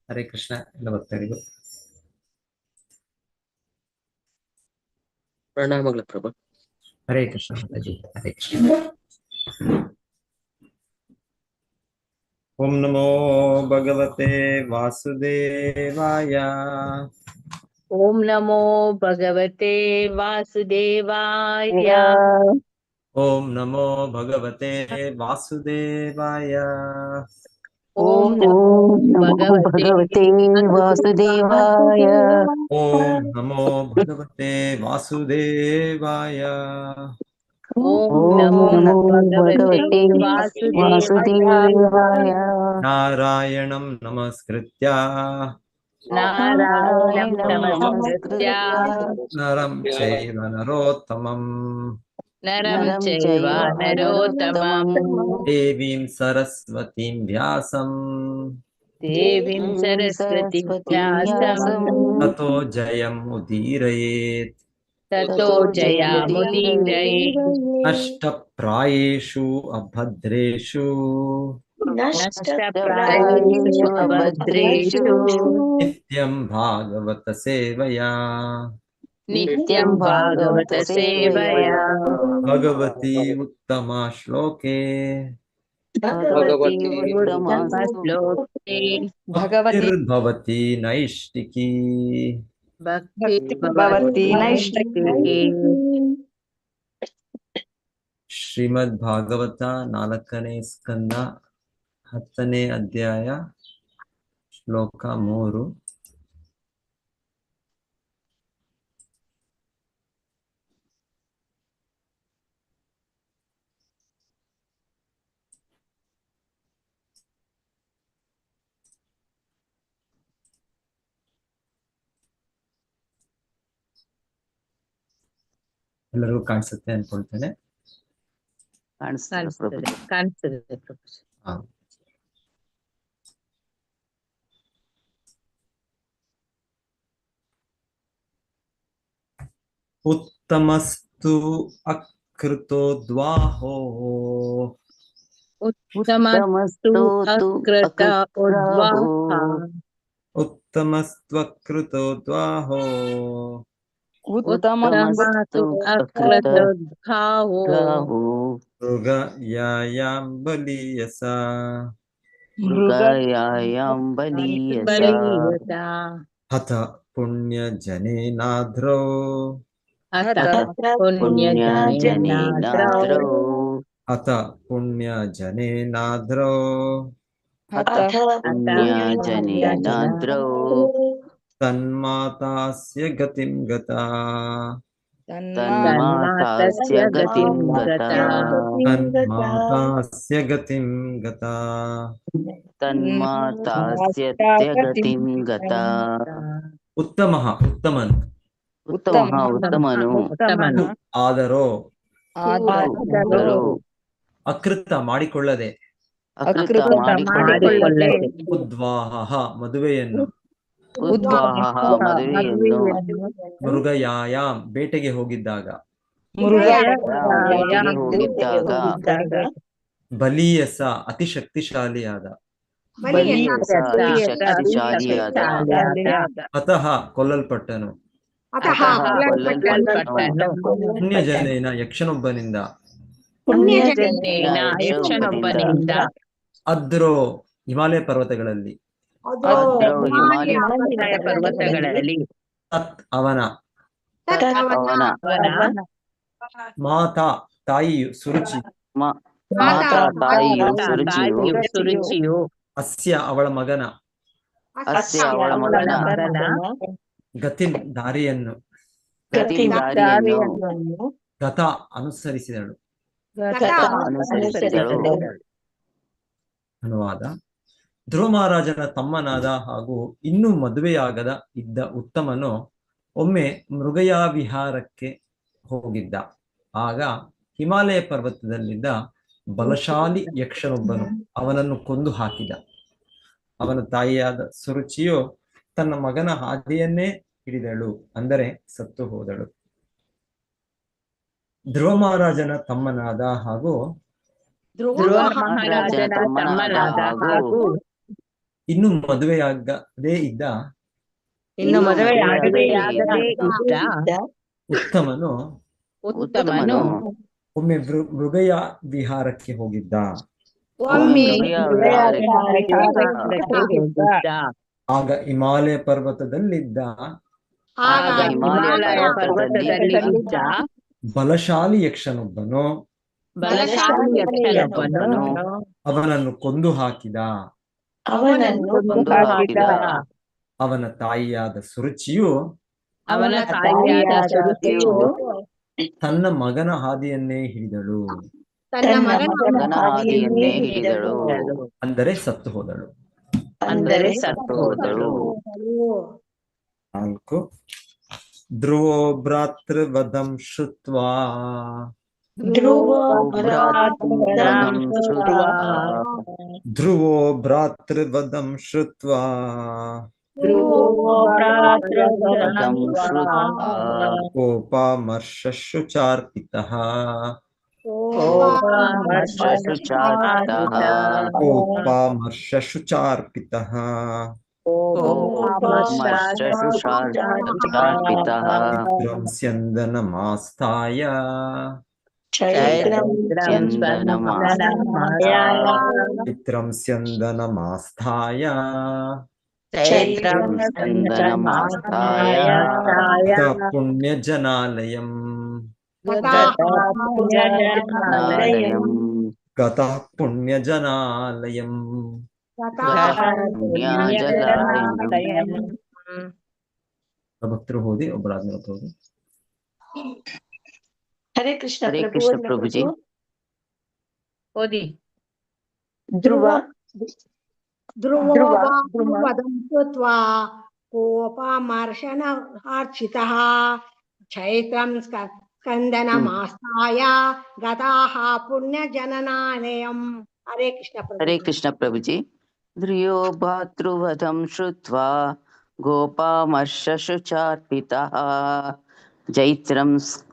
ಹರೇ ಕೃಷ್ಣ ಎಲ್ಲ ಭಕ್ತರಿಗೂ ಪ್ರಣಾಮಗಳು ಪ್ರಭು. ಹರೇ ಕೃಷ್ಣ ಮಾತಾಜಿ. ಹರೇ ಕೃಷ್ಣ. ಓಂ ನಮೋ ಭಗವತೆ ವಾಸುದೇವಾಯ. ಓಂ ನಮೋ ಭಗವತೆ ವಾಸುದೇವಾಯ. ಓಂ ನಮೋ ಭಗವತೆ ವಾಸುದೇವಾಯ. ಓಂ ನಮೋ ಭಗವತೆ ವಾಸುದೇವಾಯ. ಓಂ ನಮೋ ಭಗವತೆ ವಾಸುದೇವಾಯ. ಓಂ ನಮೋ ಭಗವತೆ ವಾಸುದೇವಾಯ. ನಾರಾಯಣಂ ನಮಸ್ಕೃತ್ಯ ನಾರಾಯಣಂ ನಮಸ್ಕೃತ್ಯ ನರಂ ಚೈವ ನರೋತ್ತಮಂ ನರಂ ಚೈವ ನರೋತ್ತಮಂ ದೇವೀಂ ಸರಸ್ವತೀಂ ವ್ಯಾಸಂ ದೇವೀಂ ಸರಸ್ವತಿ ವ್ಯಾಸಂ ತತೋ ಜಯಂ ಉದೀರಯೇತ್. ತತೋ ಜಯಮುದೀರಯೇತ್. ನಷ್ಟಪ್ರಾಯೇಷು ಅಭದ್ರೇಷು ನಷ್ಟಪ್ರಾಯೇಷು ಅಭದ್ರೇಷು ನಿತ್ಯಂ ಭಾಗವತ ಸೇವಯಾ. ನಿತ್ಯಂ ಭಾಗವತ ಸೇವಯಾ. ಭಗವತಿ ಉತ್ತಮ ಶ್ಲೋಕೆ ಭಗವತಿ ಶ್ಲೋಕೆ ಭಕ್ತಿರ್ಭವತಿ ನೈಷ್ಟಿಕಿ. ಭಕ್ತಿ ನೈಷ್ಠಿಕಿ. ಶ್ರೀಮದ್ ಭಾಗವತ 4ನೇ ಸ್ಕಂದ 10ನೇ ಅಧ್ಯಾಯ ಶ್ಲೋಕ 3. ಎಲ್ಲರಿಗೂ ಕಾಣಿಸುತ್ತೆ ಅನ್ಕೊಳ್ತೇನೆ. ಕಾಣಿಸ್ತದೆ ಪ್ರಭು. ಉತ್ತಮಸ್ತು ಅಕೃತೋ ದ್ವಾಹೋ ಉತ್ತಮಸ್ತು ಅಕೃತ ಉದ್ವಾಹ. ಉತ್ತಮಸ್ತ್ವಕೃತೋ ದ್ವಾಹೋ ಉತ್ತಮಸ್ತು ಅಕೃತ ಉದ್ವಾಹೋ ಮೃಗಯಾಯಾಂ ಬಲೀಯಸ. ಮೃಗಯಾಯಾಂ ಬಲೀಯಸ. ಬಲೀಯಸ. ಹತ ಪುಣ್ಯಜನೇನಾದ್ರೌ ಹತ ಪುಣ್ಯಜನೇನಾದ್ರೌ. ಹತ ಪುಣ್ಯಜನೇನಾದ್ರೌ ಪುಣ್ಯಜನೇನಾದ್ರೌ ತನ್ಮಾತಾಸ್ಯ ಗತಿಂ ಗತಾ. ತನ್ಮಾತಾಸ್ಯ ಗತಿಂ ಗತಾ. ತನ್ಮಾತಾಸ್ಯ ಗತಿಂ ಗತಾ. ತನ್ಮಾತಾಸ್ಯ ಗತಿಂ ಗತಾ. ಉತ್ತಮಃ ಉತ್ತಮನು. ಉತ್ತಮನು. ಆದರೋ ಆದರೋ ಅಕೃತ ಮಾಡಿಕೊಳ್ಳದೆ. ಅಕೃತ ಮಾಡಿಕೊಳ್ಳದೆ. ಉದ್ವಾಹ ಮದುವೆಯನ್ನು. ಉದ್ವಾಹ ಮದುವೆಯನ್ನು. ಮೃಗಯಾಯಾಮ್ ಬೇಟೆಗೆ ಹೋಗಿದ್ದಾಗ. ಬೇಟೆಗೆ ಹೋಗಿದ್ದಾಗ. ಬಲೀಯಸ ಅತಿ ಶಕ್ತಿಶಾಲಿಯಾದ. ಬಲೀಯಸ ಅತಿ ಶಕ್ತಿಶಾಲಿಯಾದ. ಅತಃ ಕೊಲ್ಲಲ್ಪಟ್ಟನು. ಕೊಲ್ಲಲ್ಪಟ್ಟನು. ಪುಣ್ಯಜನೇನ ಯಕ್ಷನೊಬ್ಬನಿಂದ. ಯಕ್ಷನೊಬ್ಬನಿಂದ. ಅದ್ರೋ ಹಿಮಾಲಯ ಪರ್ವತಗಳಲ್ಲಿ. ಹಿಮಾಲಯ ಪರ್ವತಗಳಲ್ಲಿ. ತತ್ ಅವನ. ಅವನ ಮಾತಾ ತಾಯಿಯು ಸುರುಚಿ. ಮಾತಾ ತಾಯಿಯು ಸುರುಚಿಯು. ಅಸ್ಯ ಅವಳ ಮಗನ. ಅಸ್ಯ ಅವಳ ಮಗನ. ಗತಿಂ ದಾರಿಯನ್ನು. ಗತ ಅನುಸರಿಸಿದಳು. ಅನುವಾದ: ಧ್ರುವ ಮಹಾರಾಜನ ತಮ್ಮನಾದ ಹಾಗೂ ಇನ್ನೂ ಮದುವೆಯಾಗದ ಇದ್ದ ಉತ್ತಮನು ಒಮ್ಮೆ ಮೃಗಯಾ ವಿಹಾರಕ್ಕೆ ಹೋಗಿದ್ದ. ಆಗ ಹಿಮಾಲಯ ಪರ್ವತದಲ್ಲಿದ್ದ ಬಲಶಾಲಿ ಯಕ್ಷನೊಬ್ಬನು ಅವನನ್ನು ಕೊಂದು ಹಾಕಿದ. ಅವನ ತಾಯಿಯಾದ ಸುರುಚಿಯು ತನ್ನ ಮಗನ ಹಾದಿಯನ್ನೇ ಹಿಡಿದಳು, ಅಂದರೆ ಸತ್ತು ಹೋದಳು. ಧ್ರುವ ಮಹಾರಾಜನ ತಮ್ಮನಾದ ಹಾಗೂ ಧ್ರುವ ಮಹಾರಾಜನ ತಮ್ಮನಾದ ಹಾಗೂ ಇನ್ನು ಮದುವೆಯಾಗದೇ ಇದ್ದ ಇನ್ನು ಮದುವೆಯಾಗದೇ ಮದುವೆಯಾಗದೇ ಇದ್ದ ಉತ್ತಮನು ಉತ್ತಮನು ಒಮ್ಮೆ ಮೃಗಯ ವಿಹಾರಕ್ಕೆ ಹೋಗಿದ್ದ. ಒಮ್ಮೆ ಆಗ ಹಿಮಾಲಯ ಪರ್ವತದಲ್ಲಿದ್ದ ಹಿಮಾಲಯ ಪರ್ವತದಲ್ಲಿದ್ದ ಬಲಶಾಲಿ ಯಕ್ಷನೊಬ್ಬನು ಬಲಶಾಲಿ ಯಕ್ಷನೊಬ್ಬನು ಅವನನ್ನು ಕೊಂದು ಹಾಕಿದ. ಅವನ ತಾಯಿಯಾದ ಸುರುಚಿಯು ತನ್ನ ಮಗನ ಹಾದಿಯನ್ನೇ ಹಿಡಿದಳು, ಅಂದರೆ ಸತ್ತು ಹೋದಳು. 4 ಧ್ರುವೋ ಭ್ರಾತೃವಧಂ ಶ್ರುತ್ವಾ ಕೋಪಮರ್ಷಶುಚಾರ್ಪಿತಃ ಸ್ಯಂದನಮಾಸ್ಥಾಯ ಪುಣ್ಯಜನಾಲಯಂ ಗತಃ ಪುಣ್ಯಜನಾಲಯಂ. ಭಕ್ತರು ಹೋದಿ ಒಬ್ಬರಾದ್ಮೇಲೆ ಹೋಗಿ. ಹರೇ ಕೃಷ್ಣ ಪ್ರಭುಜಿ. ಓದಿ. ಧ್ರುವೋಪಂ ಕೃತ್ವಾ ಕೋಪಮರ್ಷಣಾರ್ಚಿತಃ ಚೈತ್ರಂ ಸ್ಕಂದನಮಾಸ್ಥಾಯ ಗತಾಃ ಪುಣ್ಯಜನನಾಲಯಂ. ಹರೇ ಕೃಷ್ಣ ಪ್ರಭುಜಿ. ಧ್ರುವೋ ಭಾತೃವಧಂ ಶ್ರುತ್ವಾ ಗೋಪಾಮರ್ಷಶುಚಾರ್ಪಿತಃ ಜೈತ್ರಂ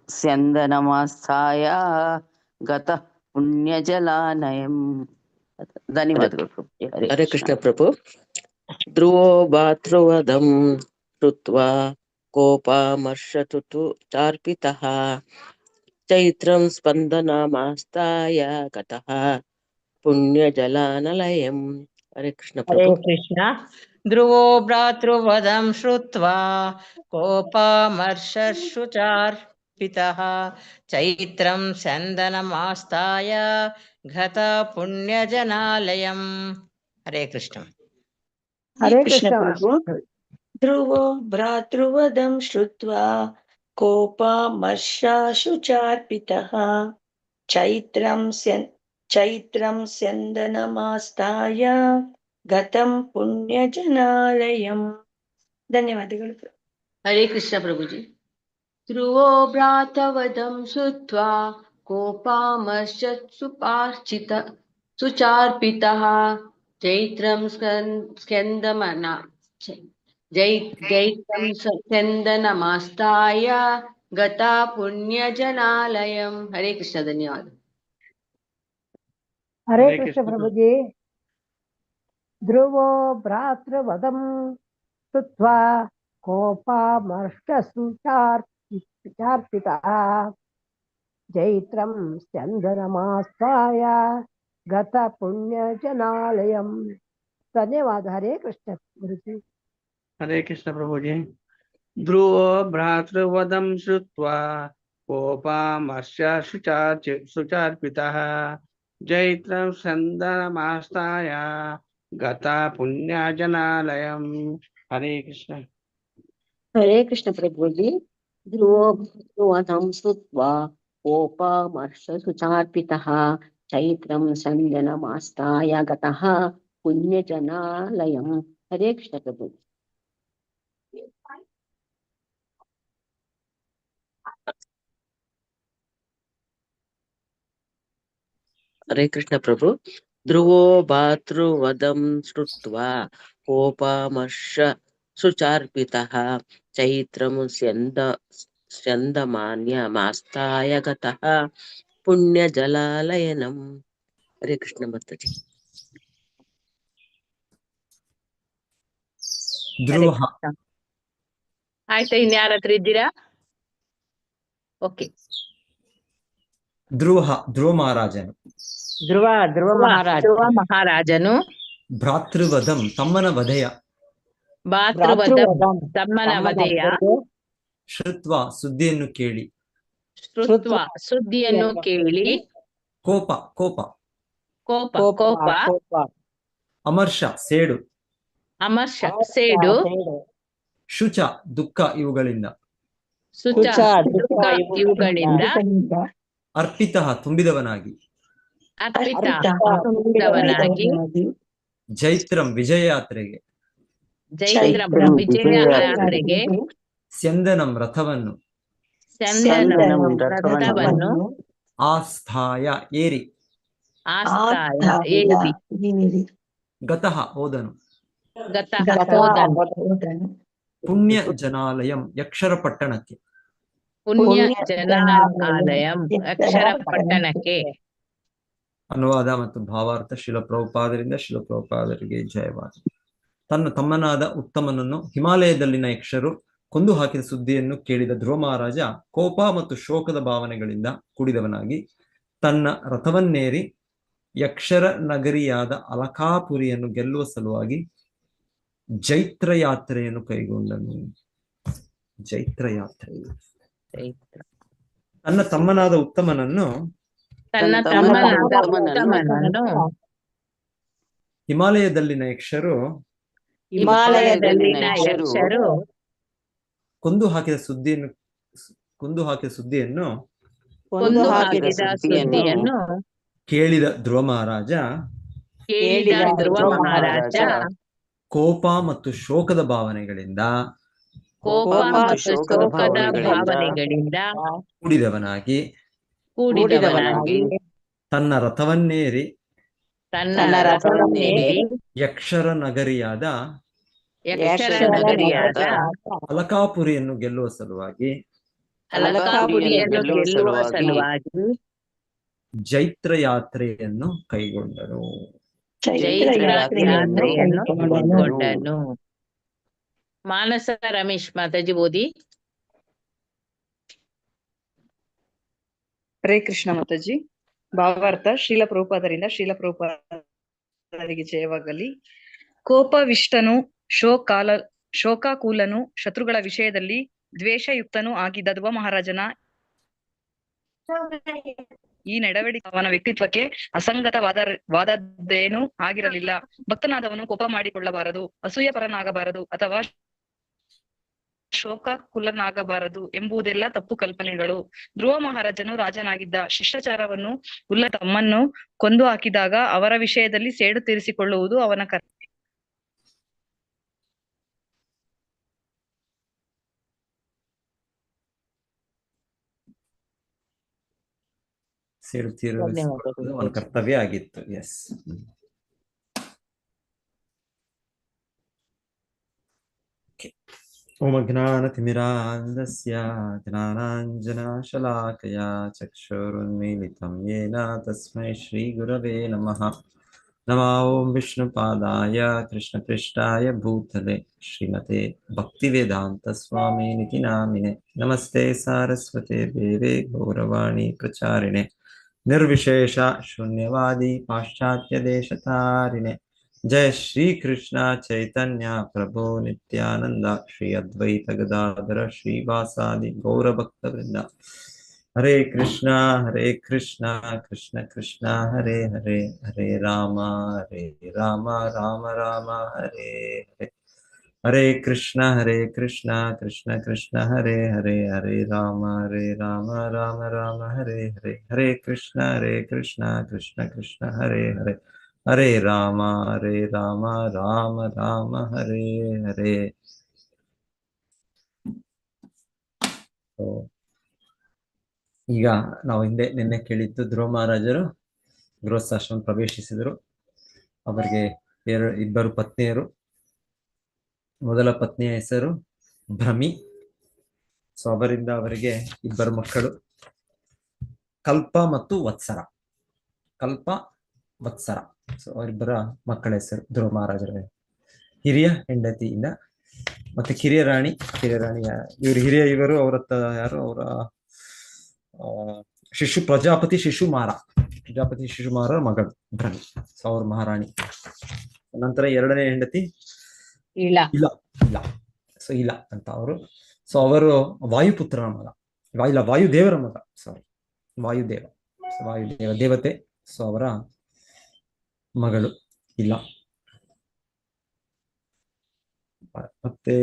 ಸ್ಯಂದನಮಾಸ್ಥಾಯ ಗತಃ ಪುಣ್ಯಜಲಾನಯಂ. ಧನ್ಯವಾದಗಳು. ಹರೇ ಕೃಷ್ಣ ಪ್ರಭು. ಧ್ರುವೋ ಭಾತೃವಧಂ ಶ್ರುತ್ವಾ ಕೋಪಮರ್ಷತು ಚಾರ್ಪಿತಃ ಚೈತ್ರಂ ಸ್ಪಂದನಮಾಸ್ಥಾಯ ಗತಃ ಪುಣ್ಯಜಲಾನಲಯಂ. ಹರೇ ಕೃಷ್ಣ ಪ್ರಭು. ಕೃಷ್ಣ. ಧ್ರುವೋ ಭ್ರಾತೃವಧಂ ಶ್ರುತ್ವಾ ಕೋಪಮರ್ಷಶುಚಾರ್ಪಿತಃ ಚೈತ್ರಂ ಸ್ಯಂದನಮಾಸ್ಥಾಯ ಗತ ಪುಣ್ಯಜನಾಲಯಂ. ಹರೇ ಕೃಷ್ಣ. ಹರೇ ಕೃಷ್ಣ ಪ್ರಭು. ಧ್ರುವೋ ಭ್ರಾತೃವಧಂ ಶ್ರುತ್ವಾ ಕೋಪಮರ್ಷಶುಚಾರ್ಪಿತಃ ಚೈತ್ರಂ ಸ್ಯಂದನಮಾಸ್ಥಾಯ ಗತಂ ಪುಣ್ಯಜನಾಲಯಂ. ಧನ್ಯವಾದಗಳು. ಹರೇ ಕೃಷ್ಣ ಪ್ರಭುಜಿ. ಧ್ರುವೋ ಭ್ರಾತೃವಧಂ ಶ್ರುತ್ವಾ ಕೋಪಮರ್ಷಶುಪಾರ್ಚಿತ ಸುಚಾರ್ಪಿತಃ ಚೈತ್ರಂ ಸ್ಯಂದನಮಾಸ್ಥಾಯ ಗತಾ ಪುಣ್ಯಜನಾಲಯಂ. ಹರೇ ಕೃಷ್ಣ. ಧನ್ಯವಾದ. ಹರೇ ಕೃಷ್ಣ ಪ್ರಭುಜಿ. ಧ್ರುವೋ ಭ್ರಾತೃವಧಂ ಶ್ರುತ್ವಾ ಕೋಪಮರ್ಷಶುಚಾರ್ಪಿತಃ ಜೈತ್ರಂ ಸ್ಯಂದನಮಾಸ್ಥಾಯ ಗತ ಪುಣ್ಯಜನಾಲಯಂ. ಧನ್ಯವಾದ. ಹರೇ ಕೃಷ್ಣ ಗುರುಜಿ. ಹರೇ ಕೃಷ್ಣ ಪ್ರಭುಜಿ. ಧ್ರುವೋ ಭ್ರಾತೃವಧಂ ಶ್ರುತ್ವಾ ಕೋಪಮರ್ಷಶುಚಾರ್ಪಿತಃ ಜೈತ್ರಂ ಸ್ಯಂದನಮಾಸ್ಥಾಯ ಗತಾ ಪುಣ್ಯಜನಾಲಯಂ. ಹರೇ ಕೃಷ್ಣ. ಹರೇ ಕೃಷ್ಣ ಪ್ರಭುಜಿ. ಧ್ರುವೋ ಭ್ರಾತೃವಧಂ ಶ್ರುತ್ವಾ ಕೋಪಮರ್ಷಶುಚಾರ್ಪಿತಃ ಚೈತ್ರಂ ಸ್ಯಂದನಮಾಸ್ಥಾಯ ಗತಃ ಪುಣ್ಯಜನಾಲಯಂ. ಹರೇ ಕೃಷ್ಣ ಪ್ರಭು. ಹರೇ ಕೃಷ್ಣ ಪ್ರಭು. ಧ್ರುವೋ ಭಾತೃವಧಂ ಶ್ರುತ್ವಾ ಕೋಪಮರ್ಷಶುಚಾರ್ಪಿತಃ ಚೈತ್ರಂ ಸ್ಯಂದನಮಾಸ್ಥಾಯ ಗತಃ ಪುಣ್ಯಜಲಾಲಯನಂ. ಹರೇ ಕೃಷ್ಣ ಮಾತಾಜಿ. ಧ್ರುವ ಆಯ್ತಾ, ಇನ್ಯಾರ ಹತ್ರ ಇದ್ದೀರಾ? ಓಕೆ. ಧ್ರುವ ಮಹಾರಾಜನು. ಧ್ರುವ ಮಹಾರಾಜನು ಭ್ರಾತೃವಧಂ ತಮ್ಮನ ವಧೆಯ ತಮ್ಮನ ವಧೆಯ ಶ್ರುತ್ವ ಸುದ್ದಿಯನ್ನು ಕೇಳಿ ಸುದ್ದಿಯನ್ನು ಕೇಳಿ ಕೋಪ ಅಮರ್ಷ ಸೇಡು ಶುಚ ದುಃಖ ಇವುಗಳಿಂದ ಅರ್ಪಿತ ತುಂಬಿದವನಾಗಿ ಜೈತ್ರಂ ವಿಜಯಯಾತ್ರೆಗೆ ಸ್ಯಂದನಂ ರಥವನ್ನು ಆಸ್ಥಾಯ ಏರಿ ಗತಃ ಹೋದನು ಪುಣ್ಯ ಜನಾಲಯಂ ಯಕ್ಷರ ಪಟ್ಟಣಕ್ಕೆ ಅನುವಾದ ಮತ್ತು ಭಾವಾರ್ಥ ಶಿಲ ಪ್ರಭುಪಾದರಿಂದ ಶಿಲ ಪ್ರಭುಪಾದರಿಗೆ ಜಯವಾದ. ತನ್ನ ತಮ್ಮನಾದ ಉತ್ತಮನನ್ನು ಹಿಮಾಲಯದಲ್ಲಿನ ಯಕ್ಷರು ಕೊಂದು ಹಾಕಿದ ಸುದ್ದಿಯನ್ನು ಕೇಳಿದ ಧ್ರುವ ಮಹಾರಾಜ ಕೋಪ ಮತ್ತು ಶೋಕದ ಭಾವನೆಗಳಿಂದ ಕೂಡಿದವನಾಗಿ ತನ್ನ ರಥವನ್ನೇರಿ ಯಕ್ಷರ ನಗರಿಯಾದ ಅಲಕಾಪುರಿಯನ್ನು ಗೆಲ್ಲುವ ಸಲುವಾಗಿ ಜೈತ್ರ ಯಾತ್ರೆಯನ್ನು ಕೈಗೊಂಡನು. ಜೈತ್ರ ಯಾತ್ರೆ. ತನ್ನ ತಮ್ಮನಾದ ಉತ್ತಮನನ್ನು ಹಿಮಾಲಯದಲ್ಲಿನ ಯಕ್ಷರು ಕೊಂದು ಹಾಕಿದ ಸುದ್ದಿಯನ್ನು ಕೇಳಿದ ಧ್ರುವ ಮಹಾರಾಜ ಕೋಪ ಮತ್ತು ಶೋಕದ ಭಾವನೆಗಳಿಂದ ಕೂಡಿದವನಾಗಿ ತನ್ನ ರಥವನ್ನೇರಿ ಯಕ್ಷರ ನಗರಿಯಾದ ಅಲಕಾಪುರಿಯನ್ನು ಗೆಲ್ಲುವ ಸಲುವಾಗಿ ಜೈತ್ರ ಯಾತ್ರೆಯನ್ನು ಕೈಗೊಂಡನು. ಮಾನಸ ರಮೇಶ್ ಮಾತಾಜಿ ಓದಿ. ಹರೇ ಕೃಷ್ಣ ಮಾತಾಜಿ. ಭಾವಾರ್ಥ ಶ್ರೀಲ ಪ್ರಭುಪಾದರಿಂದ ಶ್ರೀಲ ಪ್ರಭುಪಾದರಿಗೆ ಜಯವಾಗಲಿ. ಕೋಪವಿಷ್ಟನು ಶೋಕಾಕೂಲನು ಶತ್ರುಗಳ ವಿಷಯದಲ್ಲಿ ದ್ವೇಷಯುಕ್ತನೂ ಆಗಿದ್ದ ಧ್ರುವ ಮಹಾರಾಜನ ಈ ನಡವಳಿಕೆ ಅವನ ವ್ಯಕ್ತಿತ್ವಕ್ಕೆ ಅಸಂಗತವಾದದ್ದೇನೂ ಆಗಿರಲಿಲ್ಲ. ಭಕ್ತನಾದವನು ಕೋಪ ಮಾಡಿಕೊಳ್ಳಬಾರದು, ಅಸೂಯಪರನಾಗಬಾರದು ಅಥವಾ ಶೋಕಾಕುಲನಾಗಬಾರದು ಎಂಬುದೆಲ್ಲ ತಪ್ಪು ಕಲ್ಪನೆಗಳು. ಧ್ರುವ ಮಹಾರಾಜನು ರಾಜನಾಗಿದ್ದ. ಶಿಷ್ಟಾಚಾರವನ್ನು ತಮ್ಮನ್ನು ಕೊಂದು ಹಾಕಿದಾಗ ಅವರ ವಿಷಯದಲ್ಲಿ ಸೇಡು ತೀರಿಸಿಕೊಳ್ಳುವುದು ಅವನ ಕರ್ತವ್ಯ. ಸೇಡು ತೀರಿಸುವುದು ಅವನ ಕರ್ತವ್ಯ ಆಗಿತ್ತು. ಎಸ್. ಓಂ ಅಜ್ಞಾನತಿಮಿರಾಂಧಸ್ಯ ಜ್ಞಾನಾಂಜನಶಲಾಕಯಾ ಚಕ್ಷುರುನ್ಮೀಲಿತಂ ಯೇನ ತಸ್ಮೈ ಶ್ರೀಗುರವೇ ನಮಃ. ನಮೋ ಓಂ ವಿಷ್ಣುಪಾದಾಯ ಕೃಷ್ಣಪೃಷ್ಠಾಯ ಭೂತಲೆ ಶ್ರೀಮತೆ ಭಕ್ತಿವೇದಾಂತ ಸ್ವಾಮಿನಿತಿ ನಾಮಿನೆ. ನಮಸ್ತೆ ಸಾರಸ್ವತೆ ದೇವೆ ಗೌರವಾಣಿ ಪ್ರಚಾರಿಣೆ ನಿರ್ವಿಶೇಷ ಶೂನ್ಯವಾದಿ ಪಾಶ್ಚಾತ್ಯ ದೇಶತಾರಿಣೆ. ಜಯ ಶ್ರೀ ಕೃಷ್ಣ ಚೈತನ್ಯ ಪ್ರಭು ನಿತ್ಯಾನಂದ ಶ್ರೀ ಅದ್ವೈತ ಗದಾಧರ ಶ್ರೀವಾಸಾದಿ ಗೌರಭಕ್ತ ವೃಂದ. ಹರೇ ಕೃಷ್ಣ ಕೃಷ್ಣ ಕೃಷ್ಣ ಹರೇ ಹರೇ, ಹರೇ ರಾಮ ರಾಮ ರಾಮ ಹರೇ ಹರೇ. ಹರೇ ಕೃಷ್ಣ ಕೃಷ್ಣ ಕೃಷ್ಣ ಹರೇ ಹರೇ, ಹರೇ ರಾಮ ರಾಮ ರಾಮ ಹರೇ ಹರೇ. ಹರೇ ಕೃಷ್ಣ ಕೃಷ್ಣ ಕೃಷ್ಣ ಹರೇ ಹರೇ, ಹರೇ ರಾಮ ರಾಮ ರಾಮ ಹರೇ ಹರೇ. ಈಗ ನಾವು ನಿನ್ನೆ ಕೇಳಿದ್ದು ಧ್ರುವ ಮಹಾರಾಜರು ಗೃಹಸ್ಥಾಶ್ರಮ ಪ್ರವೇಶಿಸಿದರು. ಅವರಿಗೆ ಇಬ್ಬರು ಪತ್ನಿಯರು. ಮೊದಲ ಪತ್ನಿಯ ಹೆಸರು ಭ್ರಮಿ. ಸೊ ಅವರಿಂದ ಅವರಿಗೆ ಇಬ್ಬರು ಮಕ್ಕಳು, ಕಲ್ಪ ಮತ್ತು ವತ್ಸರ. ಕಲ್ಪ ವತ್ಸರ. ಸೊ ಅವರಿಬ್ಬರ ಮಕ್ಕಳ ಹೆಸರು ಧ್ರುವ ಮಹಾರಾಜರ ಹಿರಿಯ ಹೆಂಡತಿಯಿಂದ ಮತ್ತೆ ಕಿರಿಯ ರಾಣಿ ಇವರು ಇವರು ಅವರ ಯಾರು ಅವರ ಪ್ರಜಾಪತಿ ಶಿಶುಮಾರ ಮಗಳು ಧ್ರವಿ. ಸೊ ಅವ್ರ ಮಹಾರಾಣಿ. ನಂತರ ಎರಡನೇ ಹೆಂಡತಿ ಇಲ್ಲ ಇಲ್ಲ ಸೊ ಇಲ್ಲ ಅಂತ ಅವರು. ಸೊ ಅವರು ವಾಯುಪುತ್ರನ ಮಗ, ವಾಯುದೇವರ ಮಗ, ಸಾರಿ ವಾಯುದೇವ ದೇವತೆ. ಸೊ ಅವರ ಮಗಳು ಇಲ್ಲ. ಮತ್ತೆ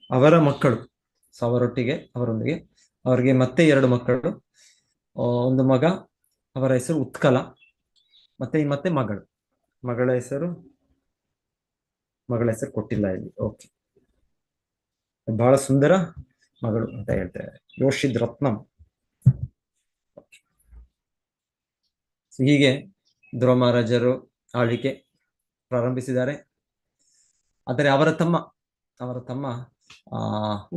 ಅವರ ಮಕ್ಕಳು, ಸೊ ಅವರೊಂದಿಗೆ ಅವರಿಗೆ ಮತ್ತೆ 2 ಮಕ್ಕಳು. ಒಂದು ಮಗ, ಅವರ ಹೆಸರು ಉತ್ಕಲ, ಮತ್ತೆ ಮಗಳ ಹೆಸರು ಕೊಟ್ಟಿಲ್ಲ ಇಲ್ಲಿ. ಓಕೆ, ಬಹಳ ಸುಂದರ ಮಗಳು ಅಂತ ಹೇಳ್ತಾರೆ, ಯೋಷಿದ್ ರತ್ನಂ. ಹೀಗೆ ಧ್ರುವ ಮಹಾರಾಜರು ಆಳ್ವಿಕೆ ಪ್ರಾರಂಭಿಸಿದ್ದಾರೆ. ಆದರೆ ಅವರ ತಮ್ಮ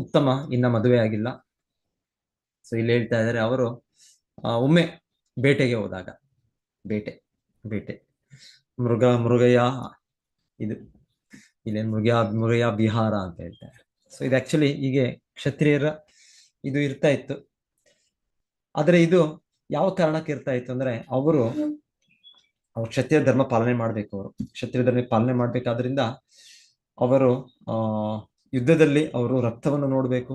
ಉತ್ತಮ ಇನ್ನ ಮದುವೆ ಆಗಿಲ್ಲ. ಸೊ ಇಲ್ಲಿ ಹೇಳ್ತಾ ಇದ್ದಾರೆ, ಅವರು ಒಮ್ಮೆ ಬೇಟೆಗೆ ಹೋದಾಗ, ಬೇಟೆ ಮೃಗಯ ಇದು ಇಲ್ಲೇನು ಮೃಗಯ ಬಿಹಾರ ಅಂತ ಹೇಳ್ತಾರೆ. ಸೊ ಇದು ಆಕ್ಚುಲಿ ಹೀಗೆ ಕ್ಷತ್ರಿಯರ ಇದು ಇರ್ತಾ ಇತ್ತು. ಆದರೆ ಇದು ಯಾವ ಕಾರಣಕ್ಕೆ ಇರ್ತಾ ಇತ್ತು ಅಂದ್ರೆ, ಅವ್ರು ಕ್ಷತ್ರಿಯ ಧರ್ಮ ಪಾಲನೆ ಮಾಡ್ಬೇಕು. ಕ್ಷತ್ರಿಯ ಧರ್ಮ ಪಾಲನೆ ಮಾಡ್ಬೇಕಾದ್ರಿಂದ ಅವರು ಯುದ್ಧದಲ್ಲಿ ಅವರು ರಕ್ತವನ್ನು ನೋಡ್ಬೇಕು,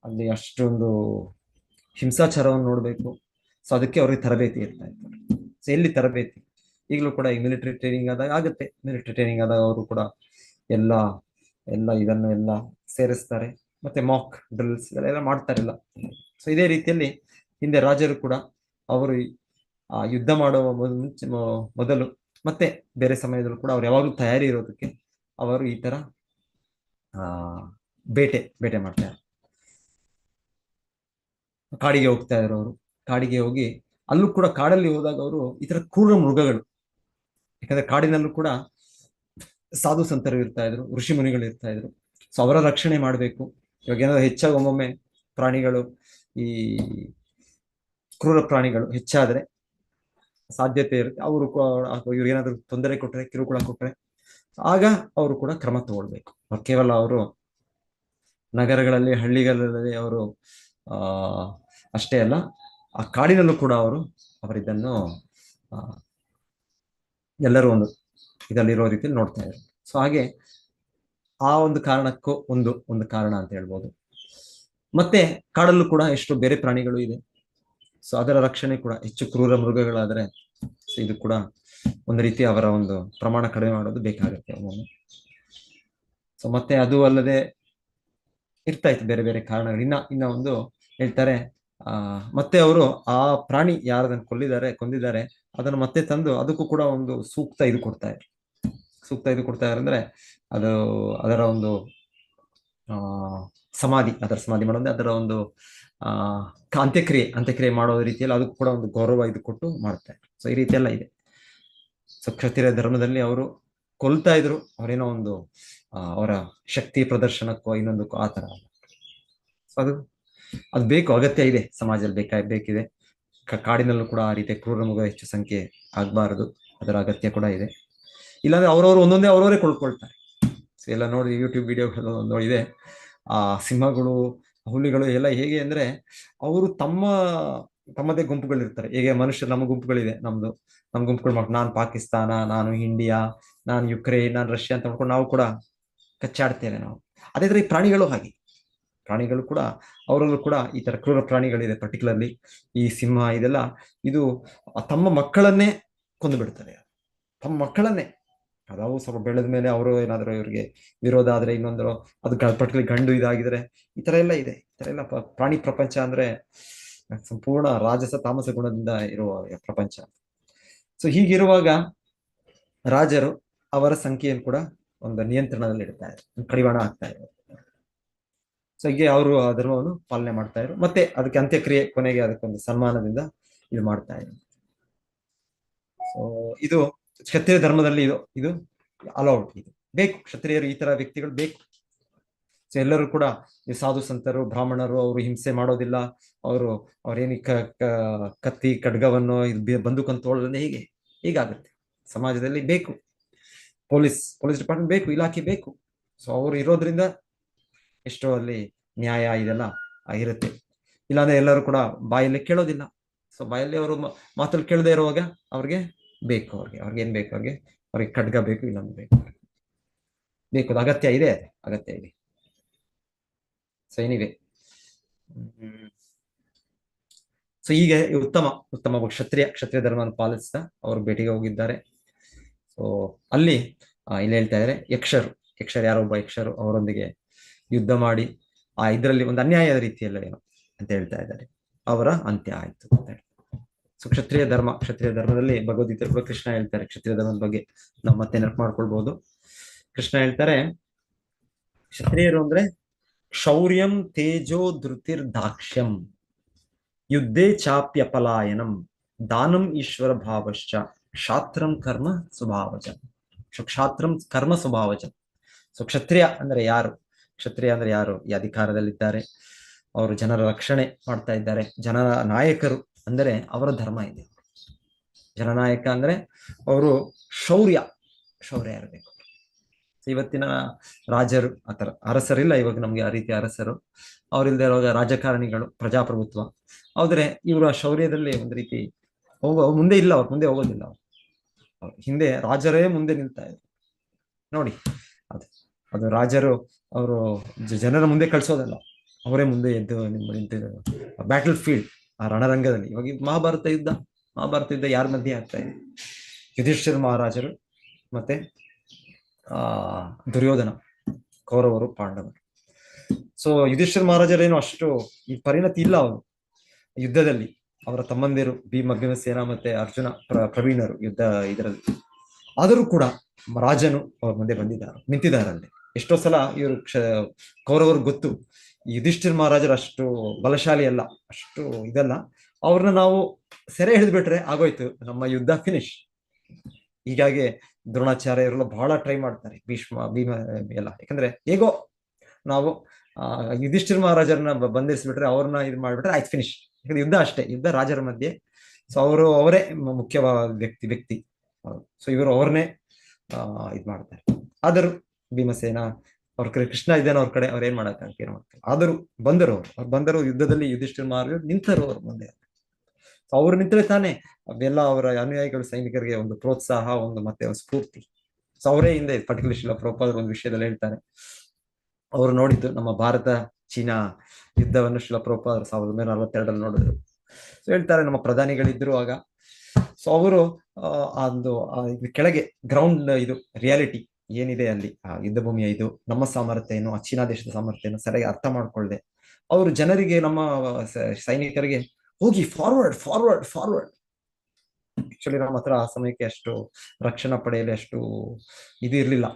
ಅಲ್ಲಿ ಅಷ್ಟೊಂದು ಹಿಂಸಾಚಾರವನ್ನು ನೋಡ್ಬೇಕು. ಸೊ ಅದಕ್ಕೆ ಅವ್ರಿಗೆ ತರಬೇತಿ ಇರ್ತಾ ಇತ್ತು. ಸೊ ಎಲ್ಲಿ ತರಬೇತಿ? ಈಗಲೂ ಕೂಡ ಈ ಮಿಲಿಟರಿ ಟ್ರೈನಿಂಗ್ ಆದಾಗ ಆಗುತ್ತೆ. ಮಿಲಿಟರಿ ಟ್ರೈನಿಂಗ್ ಆದಾಗ ಅವರು ಕೂಡ ಎಲ್ಲ ಇದನ್ನೆಲ್ಲ ಸೇರಿಸ್ತಾರೆ. ಮತ್ತೆ ಮಾಕ್ ಡ್ರಿಲ್ಸ್ ಎಲ್ಲ ಮಾಡ್ತಾರಿಲ್ಲ. ಸೊ ಇದೇ ರೀತಿಯಲ್ಲಿ ಹಿಂದೆ ರಾಜರು ಕೂಡ ಅವರು ಯುದ್ಧ ಮಾಡುವ ಮೊದಲು ಮತ್ತೆ ಬೇರೆ ಸಮಯದಲ್ಲೂ ಕೂಡ ಅವ್ರು ಯಾವಾಗಲೂ ತಯಾರಿ ಇರೋದಕ್ಕೆ ಅವರು ಈ ತರ ಬೇಟೆ ಮಾಡ್ತಾರೆ. ಕಾಡಿಗೆ ಹೋಗ್ತಾ ಇದ್ರು ಅವರು. ಕಾಡಿಗೆ ಹೋಗಿ ಅಲ್ಲೂ ಕೂಡ ಕಾಡಲ್ಲಿ ಹೋದಾಗ ಅವರು ಈ ತರ ಕ್ರೂರ ಮೃಗಗಳು, ಯಾಕಂದ್ರೆ ಕಾಡಿನಲ್ಲೂ ಕೂಡ ಸಾಧು ಸಂತರು ಇರ್ತಾ ಇದ್ರು, ಋಷಿ ಮುನಿಗಳು ಇರ್ತಾ ಇದ್ರು. ಸೊ ಅವರ ರಕ್ಷಣೆ ಮಾಡ್ಬೇಕು. ಇವಾಗ ಏನಾದ್ರು ಹೆಚ್ಚಾಗಿ ಒಮ್ಮೊಮ್ಮೆ ಪ್ರಾಣಿಗಳು, ಈ ಕ್ರೂರ ಪ್ರಾಣಿಗಳು ಹೆಚ್ಚಾದ್ರೆ ಸಾಧ್ಯತೆ ಇರುತ್ತೆ ಅವರು ಇವ್ರಿಗೇನಾದ್ರು ತೊಂದರೆ ಕೊಟ್ರೆ, ಕಿರುಕುಳ ಕೊಟ್ರೆ ಆಗ ಅವರು ಕೂಡ ಕ್ರಮ ತಗೊಳ್ಬೇಕು. ಕೇವಲ ಅವರು ನಗರಗಳಲ್ಲಿ ಹಳ್ಳಿಗಳಲ್ಲಿ ಅವರು ಅಷ್ಟೇ ಅಲ್ಲ, ಆ ಕಾಡಿನಲ್ಲೂ ಕೂಡ ಅವರಿದ್ದನ್ನು ಎಲ್ಲರೂ ಇದರಲ್ಲಿರೋ ರೀತಿಯಲ್ಲಿ ನೋಡ್ತಾ ಇದ್ದಾರೆ. ಸೊ ಹಾಗೆ ಆ ಒಂದು ಕಾರಣಕ್ಕೂ ಒಂದು ಕಾರಣ ಅಂತ ಹೇಳ್ಬೋದು. ಮತ್ತೆ ಕಾಡಲ್ಲೂ ಕೂಡ ಎಷ್ಟು ಬೇರೆ ಪ್ರಾಣಿಗಳು ಇದೆ. ಸೊ ಅದರ ರಕ್ಷಣೆ ಕೂಡ, ಹೆಚ್ಚು ಕ್ರೂರ ಮೃಗಗಳಾದ್ರೆ ಇದು ಕೂಡ ಒಂದು ರೀತಿ ಅವರ ಒಂದು ಪ್ರಮಾಣ ಕಡಿಮೆ ಮಾಡೋದು ಬೇಕಾಗುತ್ತೆ ಒಮ್ಮೊಮ್ಮೆ. ಸೊ ಮತ್ತೆ ಅದು ಅಲ್ಲದೆ ಇರ್ತಾ ಇತ್ತು ಬೇರೆ ಬೇರೆ ಕಾರಣಗಳು. ಇನ್ನ ಒಂದು ಹೇಳ್ತಾರೆ, ಮತ್ತೆ ಅವರು ಆ ಪ್ರಾಣಿ ಯಾರದನ್ನು ಕೊಂದಿದ್ದಾರೆ ಅದನ್ನು ಮತ್ತೆ ತಂದು ಅದಕ್ಕೂ ಕೂಡ ಒಂದು ಸೂಕ್ತ ಇದು ಕೊಡ್ತಾ ಇದ್ದಾರೆ ಅಂದ್ರೆ ಅದರ ಒಂದು ಸಮಾಧಿ ಮಾಡೋದು, ಅದರ ಒಂದು ಅಂತ್ಯಕ್ರಿಯೆ ಮಾಡೋ ರೀತಿಯಲ್ಲಿ ಅದಕ್ಕೂ ಕೂಡ ಒಂದು ಗೌರವ ಇದು ಕೊಟ್ಟು ಮಾಡ್ತಾರೆ. ಸೊ ಈ ರೀತಿ ಎಲ್ಲ ಇದೆ. ಸೊ ಕ್ಷತ್ರಿಯ ಧರ್ಮದಲ್ಲಿ ಅವರು ಕೊಲ್ತಾ ಇದ್ರು, ಅವರೇನೋ ಒಂದು ಅವರ ಶಕ್ತಿ ಪ್ರದರ್ಶನಕ್ಕೋ ಇನ್ನೊಂದಕ್ಕೋ ಆ ತರ. ಸೊ ಅದು ಬೇಕು, ಅಗತ್ಯ ಇದೆ, ಸಮಾಜದಲ್ಲಿ ಬೇಕಿದೆ. ಕಾಡಿನಲ್ಲೂ ಕೂಡ ಆ ರೀತಿಯ ಕ್ರೂರ ಮೃಗ ಹೆಚ್ಚು ಸಂಖ್ಯೆ ಆಗ್ಬಾರದು, ಅದರ ಅಗತ್ಯ ಕೂಡ ಇದೆ. ಇಲ್ಲಾಂದ್ರೆ ಅವರವರೇ ಕೊಳ್ಕೊಳ್ತಾರೆ. ಸೊ ಎಲ್ಲ ನೋಡಿ, ಯೂಟ್ಯೂಬ್ ವಿಡಿಯೋಗಳು ನೋಡಿದೆ, ಆ ಸಿಂಹಗಳು, ಹುಲಿಗಳು ಎಲ್ಲ ಹೇಗೆ ಅಂದ್ರೆ ಅವರು ತಮ್ಮದೇ ಗುಂಪುಗಳಿರ್ತಾರೆ. ಹೇಗೆ ಮನುಷ್ಯರು, ನಮ್ಮ ಗುಂಪುಗಳಿದೆ, ನಮ್ಮ ಗುಂಪುಗಳು ಮಾಡ್ಕೊಂಡು ನಾನು ಪಾಕಿಸ್ತಾನ, ನಾನು ಇಂಡಿಯಾ, ನಾನು ಯುಕ್ರೇನ್, ನಾನು ರಷ್ಯಾ ಅಂತ ಮಾಡ್ಕೊಂಡು ನಾವು ಕೂಡ ಕಚ್ಚಾಡ್ತೇವೆ ನಾವು. ಅದೇ ತರ ಈ ಪ್ರಾಣಿಗಳು ಕೂಡ ಅವರಲ್ಲೂ ಕೂಡ ಈ ತರ ಕ್ರೂರ ಪ್ರಾಣಿಗಳಿದೆ. ಪರ್ಟಿಕ್ಯುಲರ್ಲಿ ಈ ಸಿಂಹ ಇದೆಲ್ಲ ಇದು ತಮ್ಮ ಮಕ್ಕಳನ್ನೇ ಕೊಂದು ಬಿಡ್ತಾರೆ. ತಮ್ಮ ಮಕ್ಕಳನ್ನೇ, ಅದಾವು ಸ್ವಲ್ಪ ಬೆಳೆದ ಮೇಲೆ ಅವರು ಏನಾದ್ರು ಇವ್ರಿಗೆ ವಿರೋಧ ಆದ್ರೆ ಇನ್ನೊಂದು ಅದು ಪರ್ಟಿಕ್ಯುಲರ್ ಗಂಡು ಇದಾಗಿದ್ರೆ ಈ ತರ ಎಲ್ಲ ಇದೆ. ಈ ತರ ಎಲ್ಲ ಪ್ರಾಣಿ ಪ್ರಪಂಚ ಅಂದ್ರೆ ಸಂಪೂರ್ಣ ರಾಜಸ ತಾಮಸ ಗುಣದಿಂದ ಇರುವ ಪ್ರಪಂಚ. ಸೊ ಹೀಗಿರುವಾಗ ರಾಜರು ಅವರ ಸಂಖ್ಯೆಯನ್ನು ಕೂಡ ಒಂದು ನಿಯಂತ್ರಣದಲ್ಲಿ ಇಡ್ತಾ ಇದ್ದಾರೆ, ಕಡಿವಾಣ ಆಗ್ತಾ ಇದ್ದಾರೆ. ಸೊ ಹೀಗೆ ಅವರು ಆ ಧರ್ಮವನ್ನು ಪಾಲನೆ ಮಾಡ್ತಾ ಇದ್ರು. ಮತ್ತೆ ಅದಕ್ಕೆ ಅಂತ್ಯಕ್ರಿಯೆ ಕೊನೆಗೆ ಅದಕ್ಕೊಂದು ಸನ್ಮಾನದಿಂದ ಇದು ಮಾಡ್ತಾ ಇದ್ರು. ಸೊ ಇದು ಕ್ಷತ್ರಿಯ ಧರ್ಮದಲ್ಲಿ ಇದು ಅಲೌಡ್, ಇದು ಬೇಕು. ಕ್ಷತ್ರಿಯರು ಈ ತರ ವ್ಯಕ್ತಿಗಳು ಬೇಕು. ಸೊ ಎಲ್ಲರೂ ಕೂಡ ಈ ಸಾಧು ಸಂತರು, ಬ್ರಾಹ್ಮಣರು ಅವರು ಹಿಂಸೆ ಮಾಡೋದಿಲ್ಲ. ಅವ್ರೇನು ಕತ್ತಿ ಖಡ್ಗವನ್ನು ಬಂದೂಕನ್ನು ತೋಳೋದ್ರಿಂದ ಹೀಗಾಗುತ್ತೆ. ಸಮಾಜದಲ್ಲಿ ಬೇಕು, ಪೊಲೀಸ್ ಡಿಪಾರ್ಟ್ಮೆಂಟ್ ಬೇಕು, ಇಲಾಖೆ ಬೇಕು. ಸೊ ಅವ್ರು ಇರೋದ್ರಿಂದ ಎಷ್ಟೋ ಅಲ್ಲಿ ನ್ಯಾಯ ಇದೆಲ್ಲ ಇರುತ್ತೆ. ಇಲ್ಲಾಂದ್ರೆ ಎಲ್ಲರೂ ಕೂಡ ಬಾಯಲ್ಲಿ ಕೇಳೋದಿಲ್ಲ. ಸೊ ಬಾಯಲ್ಲಿ ಅವರು ಮಾತಲ್ಲಿ ಕೇಳದೆ ಇರುವಾಗ ಅವ್ರಿಗೆ ಬೇಕು, ಅವ್ರಿಗೆ ಏನ್ ಬೇಕು, ಅವ್ರಿಗೆ ಖಡ್ಗ ಬೇಕು, ಇಲ್ಲೊಂದು ಬೇಕು, ಅಗತ್ಯ ಇದೆ. ಸೊ ಏನಿದೆ, ಸೊ ಹೀಗೆ ಉತ್ತಮ ಕ್ಷತ್ರಿಯ ಧರ್ಮವನ್ನು ಪಾಲಿಸ್ತಾ ಅವರು ಭೇಟಿಗೆ ಹೋಗಿದ್ದಾರೆ. ಸೊ ಅಲ್ಲಿ ಇಲ್ಲಿ ಹೇಳ್ತಾ ಇದ್ದಾರೆ, ಯಕ್ಷರು ಯಾರೊಬ್ಬ ಯಕ್ಷರು ಅವರೊಂದಿಗೆ ಯುದ್ಧ ಮಾಡಿ ಇದರಲ್ಲಿ ಒಂದು ಅನ್ಯಾಯದ ರೀತಿಯಲ್ಲ ಏನು ಅಂತ ಹೇಳ್ತಾ ಇದ್ದಾರೆ, ಅವರ ಅಂತ್ಯ ಆಯ್ತು ಅಂತ ಹೇಳ್ತಾರೆ. ಸೊ ಕ್ಷತ್ರಿಯ ಧರ್ಮದಲ್ಲಿ ಭಗವದ್ಗೀತೆ ಕೂಡ ಕೃಷ್ಣ ಹೇಳ್ತಾರೆ ಕ್ಷತ್ರಿಯ ಧರ್ಮದ ಬಗ್ಗೆ. ನಾವು ಮತ್ತೆ ನೆನಪು ಮಾಡ್ಕೊಳ್ಬಹುದು. ಕೃಷ್ಣ ಹೇಳ್ತಾರೆ, ಕ್ಷತ್ರಿಯರು ಅಂದ್ರೆ ಶೌರ್ಯಂ ತೇಜೋ ಧೃತಿರ್ ದಾಕ್ಷ್ಯಂ ಯುದ್ಧೇ ಚಾಪ್ಯಪಲಾಯನಂ ದಾನಂ ಈಶ್ವರ ಭಾವಶ್ಚ ಕ್ಷಾತ್ರಂ ಕರ್ಮ ಸ್ವಭಾವಜ. ಕ್ಷಾತ್ರಂ ಕರ್ಮ ಸ್ವಭಾವಜ. ಸೊ ಕ್ಷತ್ರಿಯ ಅಂದ್ರೆ ಯಾರು ಈ ಅಧಿಕಾರದಲ್ಲಿದ್ದಾರೆ, ಅವರು ಜನರ ರಕ್ಷಣೆ ಮಾಡ್ತಾ ಇದ್ದಾರೆ, ಜನರ ನಾಯಕರು ಅಂದರೆ ಅವರ ಧರ್ಮ ಇದೆ. ಜನನಾಯಕ ಅಂದ್ರೆ ಅವರು ಶೌರ್ಯ ಇರಬೇಕು. ಇವತ್ತಿನ ರಾಜರು ಆತರ ಅರಸರಿಲ್ಲ ಇವಾಗ, ನಮ್ಗೆ ಆ ರೀತಿಯ ಅರಸರು ಅವರಿಲ್ಲದೆ ಇರುವಾಗ ರಾಜಕಾರಣಿಗಳು, ಪ್ರಜಾಪ್ರಭುತ್ವ. ಆದ್ರೆ ಇವರ ಶೌರ್ಯದಲ್ಲಿ ಒಂದು ರೀತಿ ಮುಂದೆ ಇಲ್ಲ, ಅವ್ರು ಮುಂದೆ ಹೋಗೋದಿಲ್ಲ. ಅವ್ರು ಹಿಂದೆ ರಾಜರೇ ಮುಂದೆ ನಿಲ್ತಾ ಇದ್ರು ನೋಡಿ. ಅದು ರಾಜರು ಅವರು ಜನರ ಮುಂದೆ ಕಳ್ಸೋದಲ್ಲ, ಅವರೇ ಮುಂದೆ ಎದ್ದು ನಿಂತಿದ್ರು ಬ್ಯಾಟಲ್ ಫೀಲ್ಡ್, ಆ ರಣರಂಗದಲ್ಲಿ. ಇವಾಗ ಮಹಾಭಾರತ ಯುದ್ಧ ಯಾರ ಮಧ್ಯೆ ಆಗ್ತಾ ಇದೆ? ಯುಧಿಷ್ಠಿರ ಮಹಾರಾಜರು ಮತ್ತೆ ದುರ್ಯೋಧನ, ಕೌರವರು, ಪಾಂಡವರು. ಸೊ ಯುಧಿಷ್ಠಿರ ಮಹಾರಾಜರೇನು ಅಷ್ಟು ಈ ಪರಿಣತಿ ಇಲ್ಲ ಅವರು ಯುದ್ಧದಲ್ಲಿ. ಅವರ ತಮ್ಮಂದಿರು ಭೀಮಸೇನ ಮತ್ತೆ ಅರ್ಜುನ ಪ್ರವೀಣರು ಇದರಲ್ಲಿ. ಆದರೂ ಕೂಡ ರಾಜನು ಅವ್ರ ಮುಂದೆ ನಿಂತಿದ್ದಾರಲ್ಲಿ. ಎಷ್ಟೋ ಸಲ ಇವರು ಕೌರವರು ಗೊತ್ತು, ಯುಧಿಷ್ಠಿರ ಮಹಾರಾಜರು ಅಷ್ಟು ಬಲಶಾಲಿ ಅಲ್ಲ, ಅಷ್ಟು ಇದಲ್ಲ, ಅವ್ರನ್ನ ನಾವು ಸೆರೆ ಹಿಡಿದ್ಬಿಟ್ರೆ ಆಗೋಯ್ತು, ನಮ್ಮ ಯುದ್ಧ ಫಿನಿಶ್. ಹೀಗಾಗಿ ದ್ರೋಣಾಚಾರ್ಯರೆಲ್ಲ ಬಹಳ ಟ್ರೈ ಮಾಡ್ತಾರೆ, ಭೀಮ ಎಲ್ಲ. ಯಾಕಂದ್ರೆ ಹೇಗೋ ನಾವು ಯುಧಿಷ್ಠಿರ ಮಹಾರಾಜರನ್ನ ಬಂಧಿಸ್ಬಿಟ್ರೆ, ಅವ್ರನ್ನ ಇದು ಮಾಡ್ಬಿಟ್ರೆ ಆಯ್ತು, ಫಿನಿಶ್. ಯಾಕಂದ್ರೆ ಯುದ್ಧ ಅಷ್ಟೇ, ಯುದ್ಧ ರಾಜರ ಮಧ್ಯೆ. ಸೊ ಅವರೇ ಮುಖ್ಯವಾದ ವ್ಯಕ್ತಿ. ಸೊ ಇವರು ಅವ್ರನ್ನೇ ಇದ್ ಮಾಡ್ತಾರೆ. ಆದರೂ ಭೀಮಸೇನ ಅವ್ರ ಕಡೆ, ಕೃಷ್ಣ ಇದ್ದಾನೆ ಅವ್ರ ಕಡೆ, ಅವ್ರು ಏನ್ ಮಾಡಕ್ಕೆ ಆದರೂ ಬಂದರು ಯುದ್ಧದಲ್ಲಿ. ಯುಧಿಷ್ಠಿರ ಮಹಾರಾಜರು ನಿಂತರು ಅವ್ರ ಮುಂದೆ. ಅವ್ರು ನಿಂತರೆ ತಾನೇ ಅವೆಲ್ಲ ಅವರ ಅನುಯಾಯಿಗಳು, ಸೈನಿಕರಿಗೆ ಒಂದು ಪ್ರೋತ್ಸಾಹ, ಮತ್ತೆ ಒಂದು ಸ್ಫೂರ್ತಿ. ಸೊ ಅವರೇ ಹಿಂದೆ ಪರ್ಟಿಕ್ಯುಲರ್ ಶಿಲ ಪ್ರಭುಪಾದರು ಒಂದು ವಿಷಯದಲ್ಲಿ ಹೇಳ್ತಾರೆ, ಅವರು ನೋಡಿದ್ದು ನಮ್ಮ ಭಾರತ ಚೀನಾ ಯುದ್ಧವನ್ನು ಶಿಲ ಪ್ರಭುಪಾದರು 1942 ನೋಡಿದ್ರು. ಸೊ ಹೇಳ್ತಾರೆ, ನಮ್ಮ ಪ್ರಧಾನಿಗಳಿದ್ರು ಆಗ. ಸೊ ಅವರು ಕೆಳಗೆ ಗ್ರೌಂಡ್ ಇದು ರಿಯಾಲಿಟಿ ಏನಿದೆ ಅಲ್ಲಿ, ಆ ಯುದ್ಧ ಭೂಮಿಯ ಇದು ನಮ್ಮ ಸಾಮರ್ಥ್ಯ ಏನು, ಆ ಚೀನಾ ದೇಶದ ಸಾಮರ್ಥ್ಯ ಏನು ಸರಿಯಾಗಿ ಅರ್ಥ ಮಾಡ್ಕೊಳ್ದೆ ಅವರು ಜನರಿಗೆ, ನಮ್ಮ ಸೈನಿಕರಿಗೆ ಹೋಗಿ ಫಾರ್ವರ್ಡ್. ಆಕ್ಚುಲಿ ನಮ್ಮ ಹತ್ರ ಆ ಸಮಯಕ್ಕೆ ಅಷ್ಟು ರಕ್ಷಣಾ ಪಡೆಯಲ್ಲಿ ಅಷ್ಟು ಇದು ಇರ್ಲಿಲ್ಲ,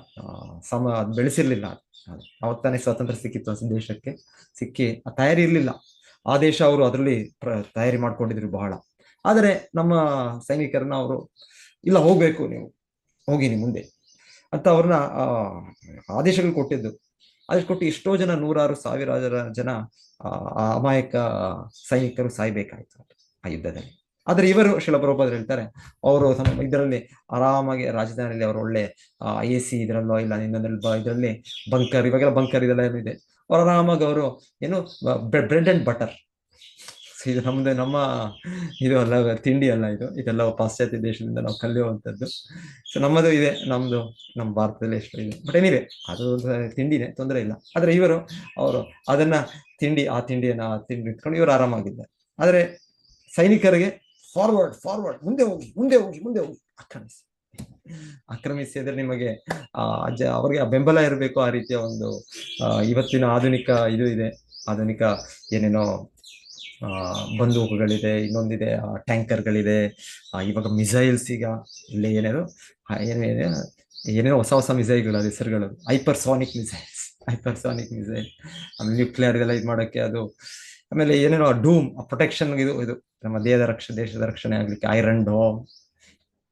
ಬೆಳೆಸಿರ್ಲಿಲ್ಲ. ಅವತ್ತಾನೆ ಸ್ವಾತಂತ್ರ್ಯ ಸಿಕ್ಕಿತ್ತು ದೇಶಕ್ಕೆ, ಸಿಕ್ಕಿ ತಯಾರಿ ಇರ್ಲಿಲ್ಲ ಆ ದೇಶ. ಅವರು ಅದರಲ್ಲಿ ತಯಾರಿ ಮಾಡ್ಕೊಂಡಿದ್ರು ಬಹಳ. ಆದರೆ ನಮ್ಮ ಸೈನಿಕರನ್ನ ಅವರು ಇಲ್ಲ, ಹೋಗ್ಬೇಕು, ನೀವು ಹೋಗಿ ನೀವು ಮುಂದೆ ಅಂತ ಅವ್ರನ್ನ ಆದೇಶಗಳು ಕೊಟ್ಟಿದ್ದು. ಆದೇಶ ಕೊಟ್ಟು ಎಷ್ಟೋ ಜನ, ನೂರಾರು ಸಾವಿರಾರು ಜನ ಅಮಾಯಕ ಸೈನಿಕರು ಸಾಯ್ಬೇಕಾಯ್ತು ಆ ಯುದ್ಧದಲ್ಲಿ. ಆದ್ರೆ ಇವರು ಶಿಲ ಪ್ರಭುಪಾದರು ಹೇಳ್ತಾರೆ, ಅವರು ಇದರಲ್ಲಿ ಆರಾಮಾಗಿ ರಾಜಧಾನಿಯಲ್ಲಿ ಅವರು ಒಳ್ಳೆ AC ಇದ್ರಲ್ಲೋ ಇಲ್ಲ ಇದರಲ್ಲಿ ಬಂಕರ್, ಇವಾಗೆಲ್ಲ ಬಂಕರ್ ಇದೆಲ್ಲ ಏನಿದೆ, ಅವ್ರು ಆರಾಮಾಗಿ ಅವರು ಏನು ಬ್ರೆಡ್ ಅಂಡ್ ಬಟರ್. ಇದು ನಮ್ಮ ಇದು ಅಲ್ಲ, ತಿಂಡಿ ಅಲ್ಲ ಇದೆಲ್ಲ ಪಾಶ್ಚಾತ್ಯ ದೇಶದಿಂದ ನಾವು ಕಲಿಯುವಂಥದ್ದು. ಸೊ ನಮ್ಮದು ಇದೆ, ನಮ್ಮ ಭಾರತದಲ್ಲಿ ಎಷ್ಟು ಇದೆ. ಬಟ್ ಏನಿದೆ, ಅದು ತಿಂಡಿನೇ, ತೊಂದರೆ ಇಲ್ಲ. ಆದ್ರೆ ಅವರು ಅದನ್ನ ಆ ತಿಂಡಿಯನ್ನು ಇಟ್ಕೊಂಡು ಇವರು ಆರಾಮಾಗಿದ್ದಾರೆ. ಆದ್ರೆ ಸೈನಿಕರಿಗೆ ಫಾರ್ವರ್ಡ್, ಮುಂದೆ ಹೋಗಿ ಆಕ್ರಮಿಸಿ ಅಂದ್ರೆ ನಿಮಗೆ ಅವ್ರಿಗೆ ಬೆಂಬಲ ಇರಬೇಕು. ಆ ರೀತಿಯ ಒಂದು ಇವತ್ತಿನ ಆಧುನಿಕ ಇದು ಇದೆ, ಆಧುನಿಕ ಏನೇನೋ ಬಂದೂಕುಗಳಿದೆ, ಇನ್ನೊಂದಿದೆ ಟ್ಯಾಂಕರ್ಗಳಿದೆ, ಇವಾಗ ಮಿಸೈಲ್ಸ್, ಈಗ ಇಲ್ಲಿ ಏನೇನೋ ಹೊಸ ಮಿಸೈಲ್ಗಳು, ಅದು ಹೆಸರುಗಳು ಹೈಪರ್ಸಾನಿಕ್ ಮಿಸೈಲ್, ಆಮೇಲೆ ನ್ಯೂಕ್ಲಿಯರ್ ಇದೆಲ್ಲ ಇದು ಮಾಡೋಕ್ಕೆ ಅದು. ಆಮೇಲೆ ಏನೇನೋ ಡೂಮ್ ಪ್ರೊಟೆಕ್ಷನ್, ಇದು ನಮ್ಮ ದೇಶದ ರಕ್ಷಣೆ ಆಗ್ಲಿಕ್ಕೆ ಐರನ್ ಡೋಮ್.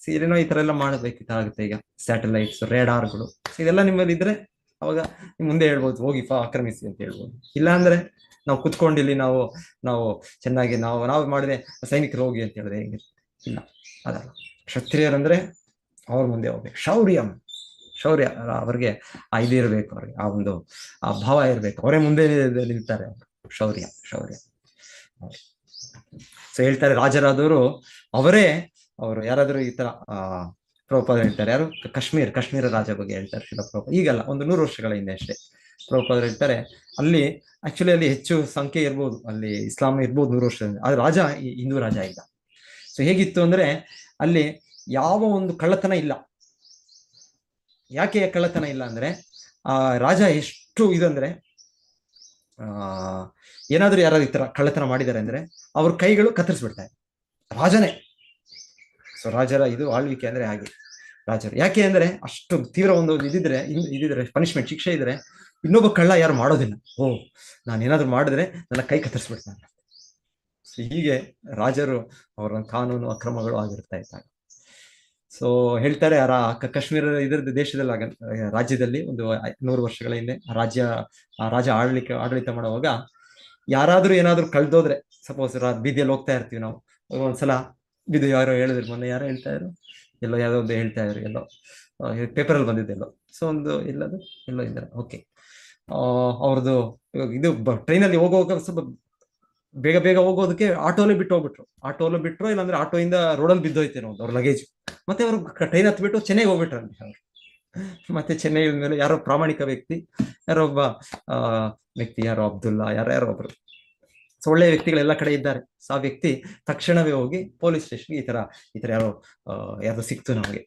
ಏನೇನೋ ಈ ತರ ಎಲ್ಲ ಮಾಡಬೇಕಿತ್ತಾಗುತ್ತೆ. ಈಗ ಸ್ಯಾಟಲೈಟ್ಸ್, ರೇಡಾರ್ಗಳು, ಇದೆಲ್ಲ ನಿಮ್ಮಲ್ಲಿ ಇದ್ರೆ ಅವಾಗ ಮುಂದೆ ಹೇಳ್ಬೋದು, ಹೋಗಿ ಆಕ್ರಮಿಸಿ ಅಂತ ಹೇಳ್ಬೋದು. ಇಲ್ಲ ಅಂದ್ರೆ ನಾವು ಕುತ್ಕೊಂಡಿಲ್ಲಿ ನಾವು ಚೆನ್ನಾಗಿ ನಾವು ಮಾಡಿದೆ ಸೈನಿಕರು ಹೋಗಿ ಅಂತ ಹೇಳಿದ್ರೆ ಹೇಗೆ? ಇಲ್ಲ, ಅದಲ್ಲ. ಕ್ಷತ್ರಿಯರಂದ್ರೆ ಅವ್ರ ಮುಂದೆ ಹೋಗ್ಬೇಕು. ಶೌರ್ಯ ಅವ್ರಿಗೆ ಇದು ಇರ್ಬೇಕು, ಅವ್ರಿಗೆ ಆ ಒಂದು ಆ ಭಾವ ಇರ್ಬೇಕು, ಅವರೇ ಮುಂದೆ ನಿಲ್ತಾರೆ. ಶೌರ್ಯ ಶೌರ್ಯ. ಸೊ ಹೇಳ್ತಾರೆ ರಾಜರಾದವರು ಅವರೇ, ಅವರು ಯಾರಾದ್ರೂ ಈ ತರ ಪ್ರಭುಪಾದ ಹೇಳ್ತಾರೆ, ಯಾರು ಕಾಶ್ಮೀರ ರಾಜ ಬಗ್ಗೆ ಹೇಳ್ತಾರೆ ಶಿಲ ಪ್ರಭುಪಾದ. ಈಗಲ್ಲ, ಒಂದು 100 ವರ್ಷಗಳ ಹಿಂದೆ ಅಷ್ಟೇ ಪ್ರಭುಪಾದ ಹೇಳ್ತಾರೆ. ಅಲ್ಲಿ ಆಕ್ಚುಲಿ ಅಲ್ಲಿ ಹೆಚ್ಚು ಸಂಖ್ಯೆ ಇರ್ಬೋದು, ಅಲ್ಲಿ ಇಸ್ಲಾಂ ಇರ್ಬೋದು 100 ವರ್ಷದಿಂದ, ಆದ್ರೆ ರಾಜ ಹಿಂದೂ ರಾಜ ಇದ್ದ. ಸೊ ಹೇಗಿತ್ತು ಅಂದ್ರೆ ಅಲ್ಲಿ ಯಾವ ಒಂದು ಕಳ್ಳತನ ಇಲ್ಲ. ಯಾಕೆ ಕಳ್ಳತನ ಇಲ್ಲ ಅಂದ್ರೆ ಆ ರಾಜ ಎಷ್ಟು ಇದಂದ್ರೆ ಏನಾದ್ರೂ ಯಾರಾದ್ರೂ ಈ ತರ ಕಳ್ಳತನ ಮಾಡಿದ್ದಾರೆ ಅಂದ್ರೆ ಅವ್ರ ಕೈಗಳು ಕತ್ತರಿಸ್ಬಿಡ್ತಾರೆ, ರಾಜನೇ. ಸೊ ರಾಜರ ಇದು ಆಳ್ವಿಕೆ ಅಂದ್ರೆ ಹಾಗೆ ರಾಜರು. ಯಾಕೆ ಅಂದ್ರೆ ಅಷ್ಟು ತೀವ್ರ ಒಂದು ಇದಿದ್ರೆ ಪನಿಷ್ಮೆಂಟ್, ಶಿಕ್ಷೆ ಇದ್ರೆ ಇನ್ನೊಬ್ಬ ಕಳ್ಳ ಯಾರು ಮಾಡೋದಿಲ್ಲ. ನಾನು ಏನಾದ್ರು ಮಾಡಿದ್ರೆ ನನ್ನ ಕೈ ಕತ್ತರಿಸ್ಬಿಡ್ತಾನೆ. ಸೊ ಹೀಗೆ ರಾಜರು ಅವರ ಕಾನೂನು ಅಕ್ರಮಗಳು ಆಗಿರ್ತಾ ಇದ್ದಾಗ. ಸೊ ಹೇಳ್ತಾರೆ ಕಾಶ್ಮೀರ ಇದರದ್ದು ದೇಶದಲ್ಲಿ ರಾಜ್ಯದಲ್ಲಿ ಒಂದು 100 ವರ್ಷಗಳ ಹಿಂದೆ ರಾಜ ಆಡಳಿತ ಮಾಡುವಾಗ ಯಾರಾದ್ರೂ ಏನಾದ್ರು ಕಳ್ದೋದ್ರೆ, ಸಪೋಸ್ ಬೀದಿಯಲ್ಲಿ ಹೋಗ್ತಾ ಇರ್ತೀವಿ ನಾವು, ಒಂದ್ಸಲ ಬಿದ್ದು ಯಾರೋ ಹೇಳಿದ್ರು, ಮೊನ್ನೆ ಯಾರೋ ಹೇಳ್ತಾ ಇದ್ರು, ಎಲ್ಲೋ ಯಾವ್ದೋ ಒಂದು ಹೇಳ್ತಾ ಇದ್ರು, ಎಲ್ಲೋ ಪೇಪರಲ್ಲಿ ಬಂದಿದ್ದೆಲ್ಲೋ. ಸೊ ಒಂದು ಎಲ್ಲೋ ಇದ್ದಾರೆ. ಓಕೆ, ಅವ್ರದ್ದು ಇದು ಟ್ರೈನಲ್ಲಿ ಹೋಗುವಾಗ ಸ್ವಲ್ಪ ಬೇಗ ಹೋಗೋದಕ್ಕೆ ಆಟೋಲೇ ಬಿಟ್ರು, ಇಲ್ಲಾಂದ್ರೆ ಆಟೋಯಿಂದ ರೋಡಲ್ಲಿ ಬಿದ್ದೋಯ್ತೇನೋ ಅವ್ರ ಲಗೇಜ್. ಮತ್ತೆ ಅವರು ಟ್ರೈನ್ ಹತ್ಬಿಟ್ಟು ಚೆನ್ನೈಗೆ ಹೋಗ್ಬಿಟ್ರಂತೆ ಅವ್ರು. ಮತ್ತೆ ಚೆನ್ನೈ ಮೇಲೆ ಯಾರೋ ಪ್ರಾಮಾಣಿಕ ವ್ಯಕ್ತಿ, ಯಾರೋ ಒಬ್ಬ ಯಾರೋ ಅಬ್ದುಲ್ಲಾ ಯಾರೋ ಒಬ್ರು, ಸೊ ಒಳ್ಳೆಯ ವ್ಯಕ್ತಿಗಳೆಲ್ಲ ಕಡೆ ಇದ್ದಾರೆ. ಸೊ ಆ ವ್ಯಕ್ತಿ ತಕ್ಷಣವೇ ಹೋಗಿ ಪೊಲೀಸ್ ಸ್ಟೇಷನ್ಗೆ ಈ ತರ ಯಾರೋ ಸಿಕ್ತು ನಮಗೆ.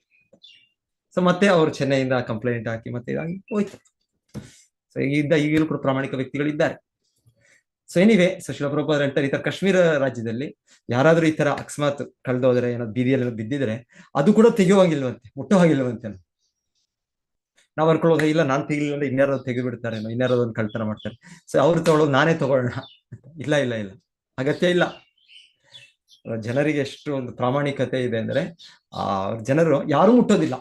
ಸೊ ಮತ್ತೆ ಅವರು ಚೆನ್ನೈಯಿಂದ ಕಂಪ್ಲೇಂಟ್ ಹಾಕಿ ಮತ್ತೆ ಇದಾಗಿ ಹೋಯ್ತು. ಸೊ ಈಗಲೂ ಕೂಡ ಪ್ರಾಮಾಣಿಕ ವ್ಯಕ್ತಿಗಳಿದ್ದಾರೆ. ಸೊ ಎನಿವೆ, ಸೊ ಶಿಲ ಪ್ರಭುಪಾದ ಹೇಳ್ತಾರೆ, ಈ ತರ ಕಾಶ್ಮೀರ ರಾಜ್ಯದಲ್ಲಿ ಯಾರಾದ್ರೂ ಈ ತರ ಅಕಸ್ಮಾತ್ ಕಳೆದೋದ್ರೆ, ಏನಾದ್ರು ಬೀದಿಯಲ್ಲೆಲ್ಲ ಬಿದ್ದಿದ್ರೆ ಅದು ಕೂಡ ತೆಗೆಯುವಾಗಿಲ್ವಂತೆ, ಮುಟ್ಟುವಾಗಿಲ್ವಂತೆ. ನಾವ್ ಅನ್ಕೊಳ್ಳೋದು ಇಲ್ಲ, ನಾನ್ ತೆಗಿಲಿಲ್ಲ ಅಂದ್ರೆ ಇನ್ಯಾರೋ ತೆಗೆದುಬಿಡ್ತಾರೆ, ಇನ್ಯಾರೋ ಒಂದು ಕಳ್ತನ ಮಾಡ್ತಾರೆ, ಸೊ ಅವ್ರು ತಗೊಳ್ಳೋದು ನಾನೇ ತಗೊಳ್ಳೋಣ. ಇಲ್ಲ, ಅಗತ್ಯ ಇಲ್ಲ. ಜನರಿಗೆ ಎಷ್ಟು ಒಂದು ಪ್ರಾಮಾಣಿಕತೆ ಇದೆ ಅಂದ್ರೆ ಜನರು ಯಾರು ಮುಟ್ಟೋದಿಲ್ಲ.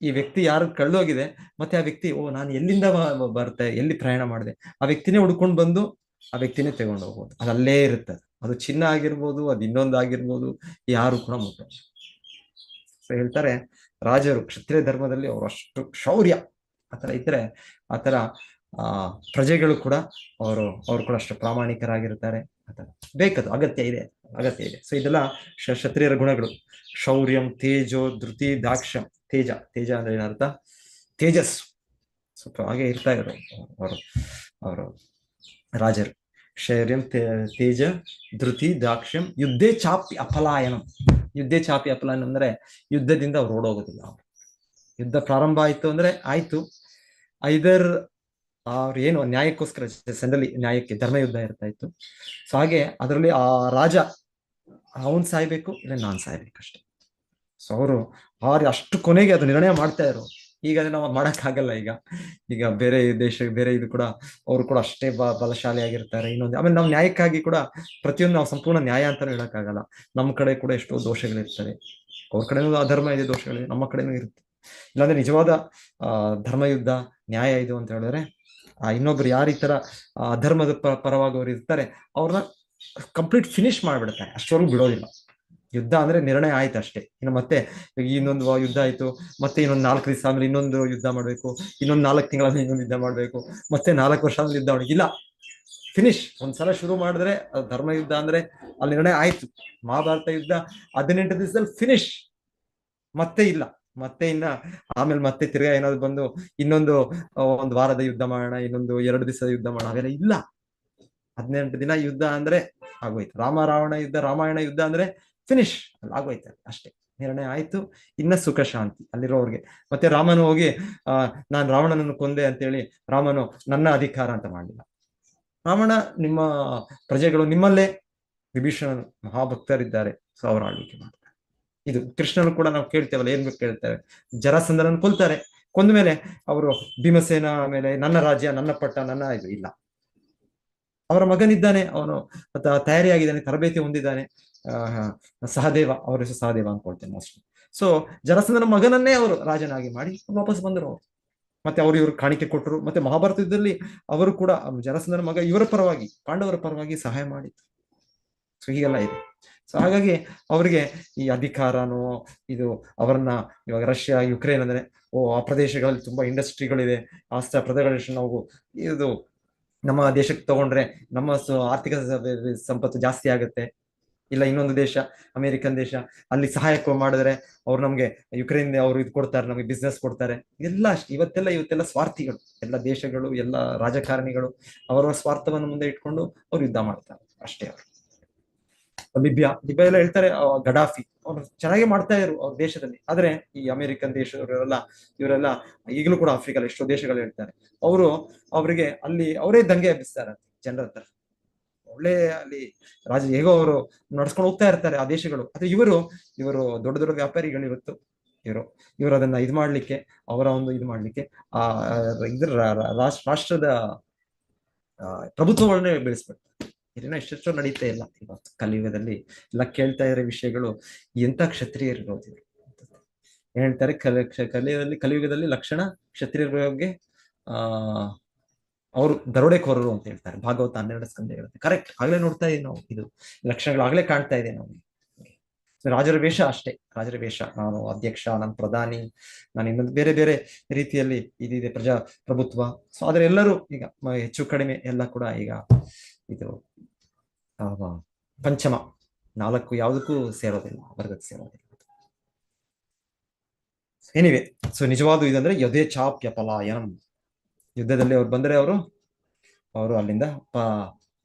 ಈ ವ್ಯಕ್ತಿ ಯಾರು ಕಳೆದೋಗಿದೆ, ಮತ್ತೆ ಆ ವ್ಯಕ್ತಿ ನಾನು ಎಲ್ಲಿಂದ ಬರ್ತೆ, ಎಲ್ಲಿ ಪ್ರಯಾಣ ಮಾಡಿದೆ, ಆ ವ್ಯಕ್ತಿನೇ ಹುಡ್ಕೊಂಡು ಬಂದು ಆ ವ್ಯಕ್ತಿನೇ ತಗೊಂಡು ಹೋಗ್ಬೋದು. ಅದು ಅಲ್ಲೇ ಇರುತ್ತೆ. ಅದು ಚಿನ್ನ ಆಗಿರ್ಬೋದು, ಅದು ಇನ್ನೊಂದು ಆಗಿರ್ಬೋದು, ಯಾರು ಕೂಡ ಮುಟ್ಟೋದು. ಸೊ ಹೇಳ್ತಾರೆ ರಾಜರು ಕ್ಷತ್ರಿಯ ಧರ್ಮದಲ್ಲಿ ಅವರು ಅಷ್ಟು ಶೌರ್ಯ ಆತರ ಇದ್ರೆ, ಆತರ ಪ್ರಜೆಗಳು ಕೂಡ ಅವರು ಕೂಡ ಅಷ್ಟು ಪ್ರಾಮಾಣಿಕರಾಗಿರ್ತಾರೆ. ಆತರ ಬೇಕದು, ಅಗತ್ಯ ಇದೆ. ಸೊ ಇದೆಲ್ಲ ಕ್ಷತ್ರಿಯರ ಗುಣಗಳು. ಶೌರ್ಯಂ ತೇಜೋ ಧೃತಿ ದಾಕ್ಷ್ಯಂ. ತೇಜ ಅಂದ್ರೆ ಏನರ್ಥ? ತೇಜಸ್ಸು. ಸ್ವಲ್ಪ ಹಾಗೆ ಇರ್ತಾ ಇದ್ರು ಅವರು ರಾಜರು. ಶೌರ್ಯಂ ತೇಜ ಧೃತಿ ದಾಕ್ಷ್ಯಂ ಯುದ್ಧೇ ಚಾಪಿ ಅಪಲಾಯನಂ. ಅಂದ್ರೆ ಯುದ್ಧದಿಂದ ಅವ್ರು ಓಡೋಗೋದಿಲ್ಲ. ಯುದ್ಧ ಪ್ರಾರಂಭ ಆಯ್ತು ಅಂದ್ರೆ ಆಯ್ತು, ಐದರ್ ಅವ್ರು ಏನು ನ್ಯಾಯಕ್ಕೋಸ್ಕರ ಜನರಲಿ ನ್ಯಾಯಕ್ಕೆ ಧರ್ಮಯುದ್ಧ ಇರ್ತಾ ಇತ್ತು. ಸೊ ಹಾಗೆ ಅದರಲ್ಲಿ ಆ ರಾಜ ಅವನ್ ಸಾಯ್ಬೇಕು, ಇಲ್ಲ ನಾನ್ ಸಾಯ್ಬೇಕಷ್ಟೆ. ಸೊ ಅವರು ಅಷ್ಟು ಕೊನೆಗೆ ಅದು ನಿರ್ಣಯ ಮಾಡ್ತಾ ಇರೋ. ಈಗ ನಾವು ಮಾಡಕ್ಕಾಗಲ್ಲ. ಈಗ ಬೇರೆ ಇದು ಕೂಡ ಅವರು ಕೂಡ ಅಷ್ಟೇ ಬಲಶಾಲಿ ಆಗಿರ್ತಾರೆ. ಇನ್ನೊಂದು ಆಮೇಲೆ ನಾವು ನ್ಯಾಯಕ್ಕಾಗಿ ಕೂಡ ಪ್ರತಿಯೊಂದು ನಾವು ಸಂಪೂರ್ಣ ನ್ಯಾಯ ಅಂತಾನು ಹೇಳಕ್ಕಾಗಲ್ಲ. ನಮ್ಮ ಕಡೆ ಕೂಡ ಎಷ್ಟೋ ದೋಷಗಳಿರ್ತವೆ, ಅವ್ರ ಕಡೆನೂ ಅಧರ್ಮ ಇದೆ, ದೋಷಗಳಿದೆ, ನಮ್ಮ ಕಡೆನೂ ಇರುತ್ತೆ. ಇಲ್ಲಾಂದ್ರೆ ನಿಜವಾದ ಧರ್ಮಯುದ್ಧ ನ್ಯಾಯ ಇದು ಅಂತ ಹೇಳಿದ್ರೆ ಇನ್ನೊಬ್ರು ಯಾರು ಈ ತರ ಅಧರ್ಮದ ಪರವಾಗಿ ಅವ್ರು ಇರ್ತಾರೆ ಅವ್ರನ್ನ ಕಂಪ್ಲೀಟ್ ಫಿನಿಶ್ ಮಾಡ್ಬಿಡ್ತಾರೆ, ಅಷ್ಟವರೆಗೂ ಬಿಡೋದಿಲ್ಲ. ಯುದ್ಧ ಅಂದ್ರೆ ನಿರ್ಣಯ ಆಯ್ತು ಅಷ್ಟೇ. ಇನ್ನು ಮತ್ತೆ ಇನ್ನೊಂದು ಯುದ್ಧ ಆಯ್ತು, ಮತ್ತೆ ಇನ್ನೊಂದು 4 ದಿವಸ ಆದ್ಮೇಲೆ ಇನ್ನೊಂದು ಯುದ್ಧ ಮಾಡ್ಬೇಕು, ಇನ್ನೊಂದು 4 ತಿಂಗಳಾದ್ಮೇಲೆ ಇನ್ನೊಂದು ಯುದ್ಧ ಮಾಡ್ಬೇಕು, ಮತ್ತೆ 4 ವರ್ಷ ಆದ್ಮೇಲೆ ಯುದ್ಧ ಮಾಡಿ, ಇಲ್ಲ, ಫಿನಿಶ್. ಒಂದ್ಸಲ ಶುರು ಮಾಡಿದ್ರೆ ಧರ್ಮ ಯುದ್ಧ ಅಂದ್ರೆ ಅಲ್ಲಿ ನಿರ್ಣಯ ಆಯ್ತು. ಮಹಾಭಾರತ ಯುದ್ಧ 18 ದಿವಸದಲ್ಲಿ ಫಿನಿಶ್. ಮತ್ತೆ ಇಲ್ಲ, ಮತ್ತೆ ಆಮೇಲೆ ಮತ್ತೆ ತಿರ್ಗಾ ಏನಾದ್ರು ಬಂದು ಇನ್ನೊಂದು 1 ವಾರದ ಯುದ್ಧ ಮಾಡೋಣ, ಇನ್ನೊಂದು 2 ದಿವಸದ ಯುದ್ಧ ಮಾಡೋಣ, ಅವೆಲ್ಲ ಇಲ್ಲ. 18 ದಿನ ಯುದ್ಧ ಅಂದ್ರೆ ಆಗೋಯ್ತು. ರಾಮಾಯಣ ಯುದ್ಧ ಅಂದ್ರೆ ಫಿನಿಶ್, ಅಲ್ಲಿ ಆಗೋಯ್ತು, ಅಷ್ಟೇ, ನಿರ್ಣಯ ಆಯ್ತು. ಇನ್ನ ಸುಖ ಶಾಂತಿ ಅಲ್ಲಿರೋರ್ಗೆ. ಮತ್ತೆ ರಾಮನು ಹೋಗಿ ನಾನ್ ರಾವಣನನ್ನು ಕೊಂದೆ ಅಂತೇಳಿ ರಾಮನು ನನ್ನ ಅಧಿಕಾರ ಅಂತ ಮಾಡಲಿಲ್ಲ. ರಾವಣ ನಿಮ್ಮ ಪ್ರಜೆಗಳು, ನಿಮ್ಮಲ್ಲೇ ವಿಭೀಷಣನು ಮಹಾಭಕ್ತರಿದ್ದಾರೆ, ಸೊ ಅವ್ರ ಆಳ್ವಿಕೆ ಮಾಡ್ತಾರೆ. ಇದು ಕೃಷ್ಣನು ಕೂಡ ನಾವು ಕೇಳ್ತೇವಲ್ಲ, ಏನ್ ಬೇಕು ಕೇಳ್ತೇವೆ, ಜರಾಸಂಧನನ್ನು ಕೊಲ್ತಾರೆ. ಕೊಂದ ಮೇಲೆ ಅವರು ಭೀಮಸೇನ ಮೇಲೆ ನನ್ನ ರಾಜ್ಯ, ನನ್ನ ಪಟ್ಟ, ನನ್ನ ಇದು ಇಲ್ಲ. ಅವರ ಮಗನಿದ್ದಾನೆ, ಅವನು ತಯಾರಿಯಾಗಿದ್ದಾನೆ, ತರಬೇತಿ ಹೊಂದಿದ್ದಾನೆ, ಸಹದೇವ, ಅವ್ರ ಹೆಸರು ಸಹದೇವ ಅನ್ಕೊಳ್ತೇನೆ ಮೋಸ್ಟ್ಲಿ. ಸೊ ಜರಾಸಂಧನ ಮಗನನ್ನೇ ಅವರು ರಾಜನಾಗಿ ಮಾಡಿ ವಾಪಸ್ ಬಂದರು ಅವರು. ಮತ್ತೆ ಇವರು ಕಾಣಿಕೆ ಕೊಟ್ಟರು. ಮತ್ತೆ ಮಹಾಭಾರತ ಯುದ್ಧದಲ್ಲಿ ಅವರು ಕೂಡ ಜರಾಸಂಧನ ಮಗ ಇವರ ಪರವಾಗಿ, ಪಾಂಡವರ ಪರವಾಗಿ ಸಹಾಯ ಮಾಡಿದ್ರು. ಸೊ ಹೀಗೆಲ್ಲ ಇದೆ. ಸೊ ಹಾಗಾಗಿ ಅವರಿಗೆ ಈ ಅಧಿಕಾರನೋ ಇದು ಅವರನ್ನ ಇವಾಗ ರಷ್ಯಾ ಯುಕ್ರೇನ್ ಅಂದ್ರೆ ಆ ಪ್ರದೇಶಗಳಲ್ಲಿ ತುಂಬಾ ಇಂಡಸ್ಟ್ರಿಗಳಿದೆ, ಆ ಪ್ರದೇಶ ನಾವು ಇದು ನಮ್ಮ ದೇಶಕ್ಕೆ ತಗೊಂಡ್ರೆ ನಮ್ಮ ಆರ್ಥಿಕ ಸಂಪತ್ತು ಜಾಸ್ತಿ ಆಗುತ್ತೆ. ಇಲ್ಲ ಇನ್ನೊಂದು ದೇಶ ಅಮೆರಿಕನ್ ದೇಶ, ಅಲ್ಲಿ ಸಹಾಯ ಮಾಡಿದ್ರೆ ಅವ್ರು ನಮ್ಗೆ ಯುಕ್ರೇನ್ ಅವ್ರು ಇದು ಕೊಡ್ತಾರೆ, ನಮ್ಗೆ ಬಿಸ್ನೆಸ್ ಕೊಡ್ತಾರೆ. ಇವತ್ತೆಲ್ಲ ಸ್ವಾರ್ಥಿಗಳು, ಎಲ್ಲ ದೇಶಗಳು, ಎಲ್ಲ ರಾಜಕಾರಣಿಗಳು ಅವರ ಸ್ವಾರ್ಥವನ್ನು ಮುಂದೆ ಇಟ್ಕೊಂಡು ಅವ್ರು ಯುದ್ಧ ಮಾಡ್ತಾರೆ ಅಷ್ಟೇ. ಅವರು ಲಿಬಿಯಾ ಎಲ್ಲ ಹೇಳ್ತಾರೆ, ಗಡಾಫಿ ಅವ್ರು ಚೆನ್ನಾಗಿ ಮಾಡ್ತಾ ಇದ್ರು ಅವ್ರ ದೇಶದಲ್ಲಿ. ಆದ್ರೆ ಈ ಅಮೆರಿಕನ್ ಇವರೆಲ್ಲ ಈಗಲೂ ಕೂಡ ಆಫ್ರಿಕಲ್ಲಿ ಎಷ್ಟೋ ದೇಶಗಳು ಹೇಳ್ತಾರೆ, ಅವರಿಗೆ ಅಲ್ಲಿ ಅವರೇ ದಂಗೆ ಎಬ್ಬಿಸ್ತಾರೆ ಜನರ ಹತ್ರ. ಒಳ್ಳೆ ಅಲ್ಲಿ ಹೇಗೋ ಅವರು ನಡ್ಸ್ಕೊಂಡು ಹೋಗ್ತಾ ಇರ್ತಾರೆ ಆ ದೇಶಗಳು. ಆದ್ರೆ ಇವರು ದೊಡ್ಡ ದೊಡ್ಡ ವ್ಯಾಪಾರಿಗಳು. ಇವರು ಅದನ್ನ ಇದು ಮಾಡ್ಲಿಕ್ಕೆ, ಅವರ ಒಂದು ಇದು ಮಾಡ್ಲಿಕ್ಕೆ ರಾಷ್ಟ್ರದ ಪ್ರಭುತ್ವಗಳನ್ನೇ ಬೆಳೆಸ್ಬಿಡ್ತಾರೆ. ಇದನ್ನ ಎಷ್ಟೆಷ್ಟೋ ನಡೀತಾ ಇಲ್ಲ ಇವತ್ತು ಕಲಿಯುಗದಲ್ಲಿ. ಎಲ್ಲ ಕೇಳ್ತಾ ಇರೋ ವಿಷಯಗಳು ಎಂತ ಕ್ಷತ್ರಿಯರು ಇರೋದು. ಏನ್ ಹೇಳ್ತಾರೆ, ಕಲಿಯುಗದಲ್ಲಿ ಲಕ್ಷಣ ಕ್ಷತ್ರಿಯರ ಬಗ್ಗೆ ಅವರು ದರೋಡೆಕೋರರು ಅಂತ ಹೇಳ್ತಾರೆ. ಭಾಗವತ 12 ಸ್ಕಂದ ಹೇಳುತ್ತೆ. ಕರೆಕ್ಟ್, ಆಗ್ಲೇ ನೋಡ್ತಾ ಇದೀವಿ ನಾವು, ಇದು ಲಕ್ಷಣಗಳು ಆಗ್ಲೇ ಕಾಣ್ತಾ ಇದೆ ನಾವು. ರಾಜರ ವೇಷ ಅಷ್ಟೇ, ರಾಜರ ವೇಷ. ನಾನು ಅಧ್ಯಕ್ಷ, ನಾನು ಪ್ರಧಾನಿ, ನಾನು ಇನ್ನೊಂದು ಬೇರೆ ಬೇರೆ ರೀತಿಯಲ್ಲಿ ಇದಿದೆ ಪ್ರಭುತ್ವ. ಸೊ ಆದ್ರೆ ಎಲ್ಲರೂ ಈಗ ಹೆಚ್ಚು ಕಡಿಮೆ ಎಲ್ಲ ಕೂಡ ಈಗ ಇದು ಪಂಚಮ 4 ಯಾವುದಕ್ಕೂ ಸೇರೋದಿಲ್ಲ, ವರ್ಗಕ್ಕೆ ಸೇರೋದಿಲ್ಲ. ಏನಿವೆ, ಸೊ ನಿಜವಾದ ಇದಂದ್ರೆ ಯಥೇಚ್ಛಾಪ್ಯ ಪಲಾಯನಂ. ಯುದ್ಧದಲ್ಲಿ ಅವ್ರು ಬಂದ್ರೆ ಅವರು ಅಲ್ಲಿಂದ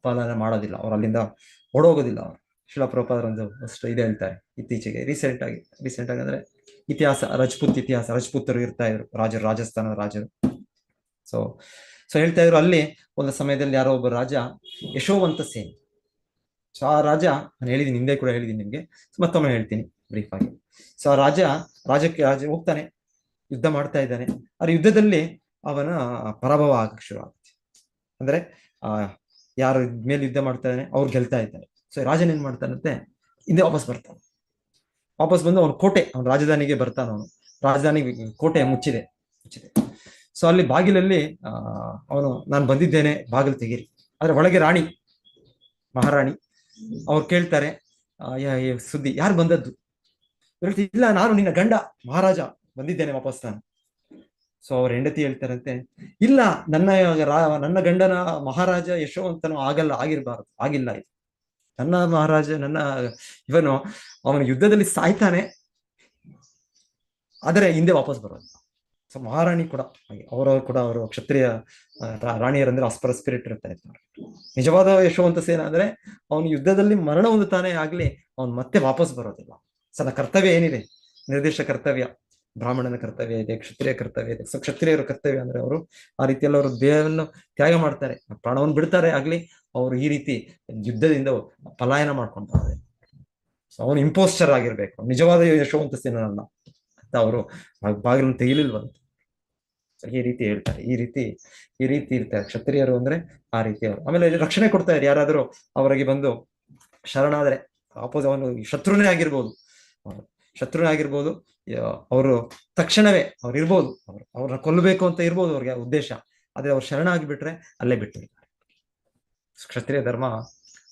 ಪಾಲನೆ ಮಾಡೋದಿಲ್ಲ, ಅವ್ರು ಅಲ್ಲಿಂದ ಓಡೋಗೋದಿಲ್ಲ. ಅವರು ಶಿಲಾ ಪ್ರಭುಪಾದರೊಂದು ಅಷ್ಟು ಇದೆ ಹೇಳ್ತಾರೆ ಇತ್ತೀಚೆಗೆ, ರೀಸೆಂಟ್ ಆಗಿ ಅಂದ್ರೆ ಇತಿಹಾಸ, ರಜಪೂತರು ಇರ್ತಾ ಇದ್ರು, ರಾಜಸ್ಥಾನದ ರಾಜರು. ಸೊ ಹೇಳ್ತಾ ಇದ್ರು, ಅಲ್ಲಿ ಒಂದು ಸಮಯದಲ್ಲಿ ಯಾರೋ ಒಬ್ಬ ರಾಜ, ಯಶೋವಂತ ಸೇನ್. ಸೊ ಆ ರಾಜ, ನಾನು ಹೇಳಿದ್ದೀನಿ, ಹಿಂದೆ ಕೂಡ ಹೇಳಿದ್ದೀನಿ ನಿಮ್ಗೆ, ಮತ್ತೊಮ್ಮೆ ಹೇಳ್ತೀನಿ ಬ್ರೀಫ್ ಆಗಿ. ಸೊ ಆ ರಾಜಕ್ಕೆ ಹೋಗ್ತಾನೆ, ಯುದ್ಧ ಮಾಡ್ತಾ ಇದ್ದಾನೆ. ಆ ಯುದ್ಧದಲ್ಲಿ ಅವನ ಪರಾಭವ ಆಗಕ್ಕೆ ಶುರು ಆಗುತ್ತೆ. ಅಂದ್ರೆ ಯಾರು ಮೇಲೆ ಯುದ್ಧ ಮಾಡ್ತಾ ಇದ್ದಾನೆ ಅವ್ರು ಗೆಲ್ತಾ ಇದ್ದಾರೆ. ಸೊ ರಾಜನ್ ಏನ್ ಮಾಡ್ತಾನಂತೆ, ಹಿಂದೆ ವಾಪಸ್ ಬಂದು ಅವನ ಕೋಟೆ, ಅವನ ರಾಜಧಾನಿಗೆ ಬರ್ತಾನ. ರಾಜಧಾನಿ ಕೋಟೆ ಮುಚ್ಚಿದೆ. ಸೊ ಅಲ್ಲಿ ಬಾಗಿಲಲ್ಲಿ ನಾನು ಬಂದಿದ್ದೇನೆ, ಬಾಗಿಲು ತೆಗೀರಿ. ಆದ್ರೆ ಒಳಗೆ ಮಹಾರಾಣಿ ಅವ್ರು ಕೇಳ್ತಾರೆ, ಸುದ್ದಿ ಯಾರು ಬಂದದ್ದು? ಇಲ್ಲ, ನಾನು ನಿನ್ನ ಗಂಡ ಮಹಾರಾಜ ಬಂದಿದ್ದೇನೆ ವಾಪಸ್ ನಾನು. ಸೊ ಅವ್ರ ಹೆಂಡತಿ ಹೇಳ್ತಾರಂತೆ, ಇಲ್ಲ, ನನ್ನ ಗಂಡನ ಮಹಾರಾಜ ಯಶೋವಂತನು ಆಗಿಲ್ಲ ಇದು. ನನ್ನ ಮಹಾರಾಜ, ಅವನ ಯುದ್ಧದಲ್ಲಿ ಸಾಯ್ತಾನೆ, ಆದರೆ ಹಿಂದೆ ವಾಪಸ್ ಬರೋದು. ಸೊ ಮಹಾರಾಣಿ ಕೂಡ ಅವರವ್ರು ಕೂಡ ಅವರು ಕ್ಷತ್ರಿಯ ರಾಣಿಯರಂದ್ರೆ ಅಸ್ಪರ ಸ್ಪಿರಿಟ್ ಇರ್ತಾ ಇರ್ತಾರೆ. ನಿಜವಾದ ಯಶೋವಂತ ಸೇನ ಅಂದ್ರೆ ಅವನು ಯುದ್ಧದಲ್ಲಿ ಮರಣ ಹೊಂದುತ್ತಾನೆ ಆಗ್ಲಿ, ಅವನು ಮತ್ತೆ ವಾಪಸ್ ಬರೋದಿಲ್ಲ. ಸಣ್ಣ ಕರ್ತವ್ಯ ಏನಿದೆ, ನಿರ್ದಿಷ್ಟ ಕರ್ತವ್ಯ, ಬ್ರಾಹ್ಮಣನ ಕರ್ತವ್ಯ ಇದೆ, ಕ್ಷತ್ರಿಯ ಕರ್ತವ್ಯ ಇದೆ. ಸೊ ಕ್ಷತ್ರಿಯರ ಕರ್ತವ್ಯ ಅಂದ್ರೆ ಅವರು ಆ ರೀತಿಯಲ್ಲಿ ಅವರು ದೇಹವನ್ನು ತ್ಯಾಗ ಮಾಡ್ತಾರೆ, ಪ್ರಾಣವನ್ನು ಬಿಡ್ತಾರೆ ಆಗ್ಲಿ, ಅವರು ಈ ರೀತಿ ಯುದ್ಧದಿಂದ ಪಲಾಯನ ಮಾಡ್ಕೊಂತಾರೆ. ಸೊ ಅವನು ಇಂಪೋಸ್ಟರ್ ಆಗಿರ್ಬೇಕು, ನಿಜವಾದ ಯಶೋವಂತ ಸೇನಲ್ಲ ಅಂತ ಅವರು ಬಾಗಿಲನ್ನು ತೆಗಿಲಿಲ್ವಂತ. ಈ ರೀತಿ ಹೇಳ್ತಾರೆ, ಈ ರೀತಿ ಇರ್ತಾರೆ ಕ್ಷತ್ರಿಯರು ಅಂದ್ರೆ ಆ ರೀತಿ ಅವರು. ಆಮೇಲೆ ರಕ್ಷಣೆ ಕೊಡ್ತಾ ಇದ್ದಾರೆ, ಯಾರಾದ್ರೂ ಅವರಿಗೆ ಬಂದು ಶರಣಾದ್ರೆ, ಅವನು ಶತ್ರುನೇ ಆಗಿರ್ಬೋದು, ಅವರು ತಕ್ಷಣವೇ ಅವ್ರು ಇರ್ಬೋದು, ಅವ್ರನ್ನ ಕೊಲ್ಲಬೇಕು ಅಂತ ಇರ್ಬೋದು ಅವ್ರಿಗೆ ಉದ್ದೇಶ. ಆದ್ರೆ ಅವ್ರು ಶರಣ ಆಗಿಬಿಟ್ರೆ ಅಲ್ಲೇ ಬಿಟ್ಟಿರ್ತಾರೆ. ಕ್ಷತ್ರಿಯ ಧರ್ಮ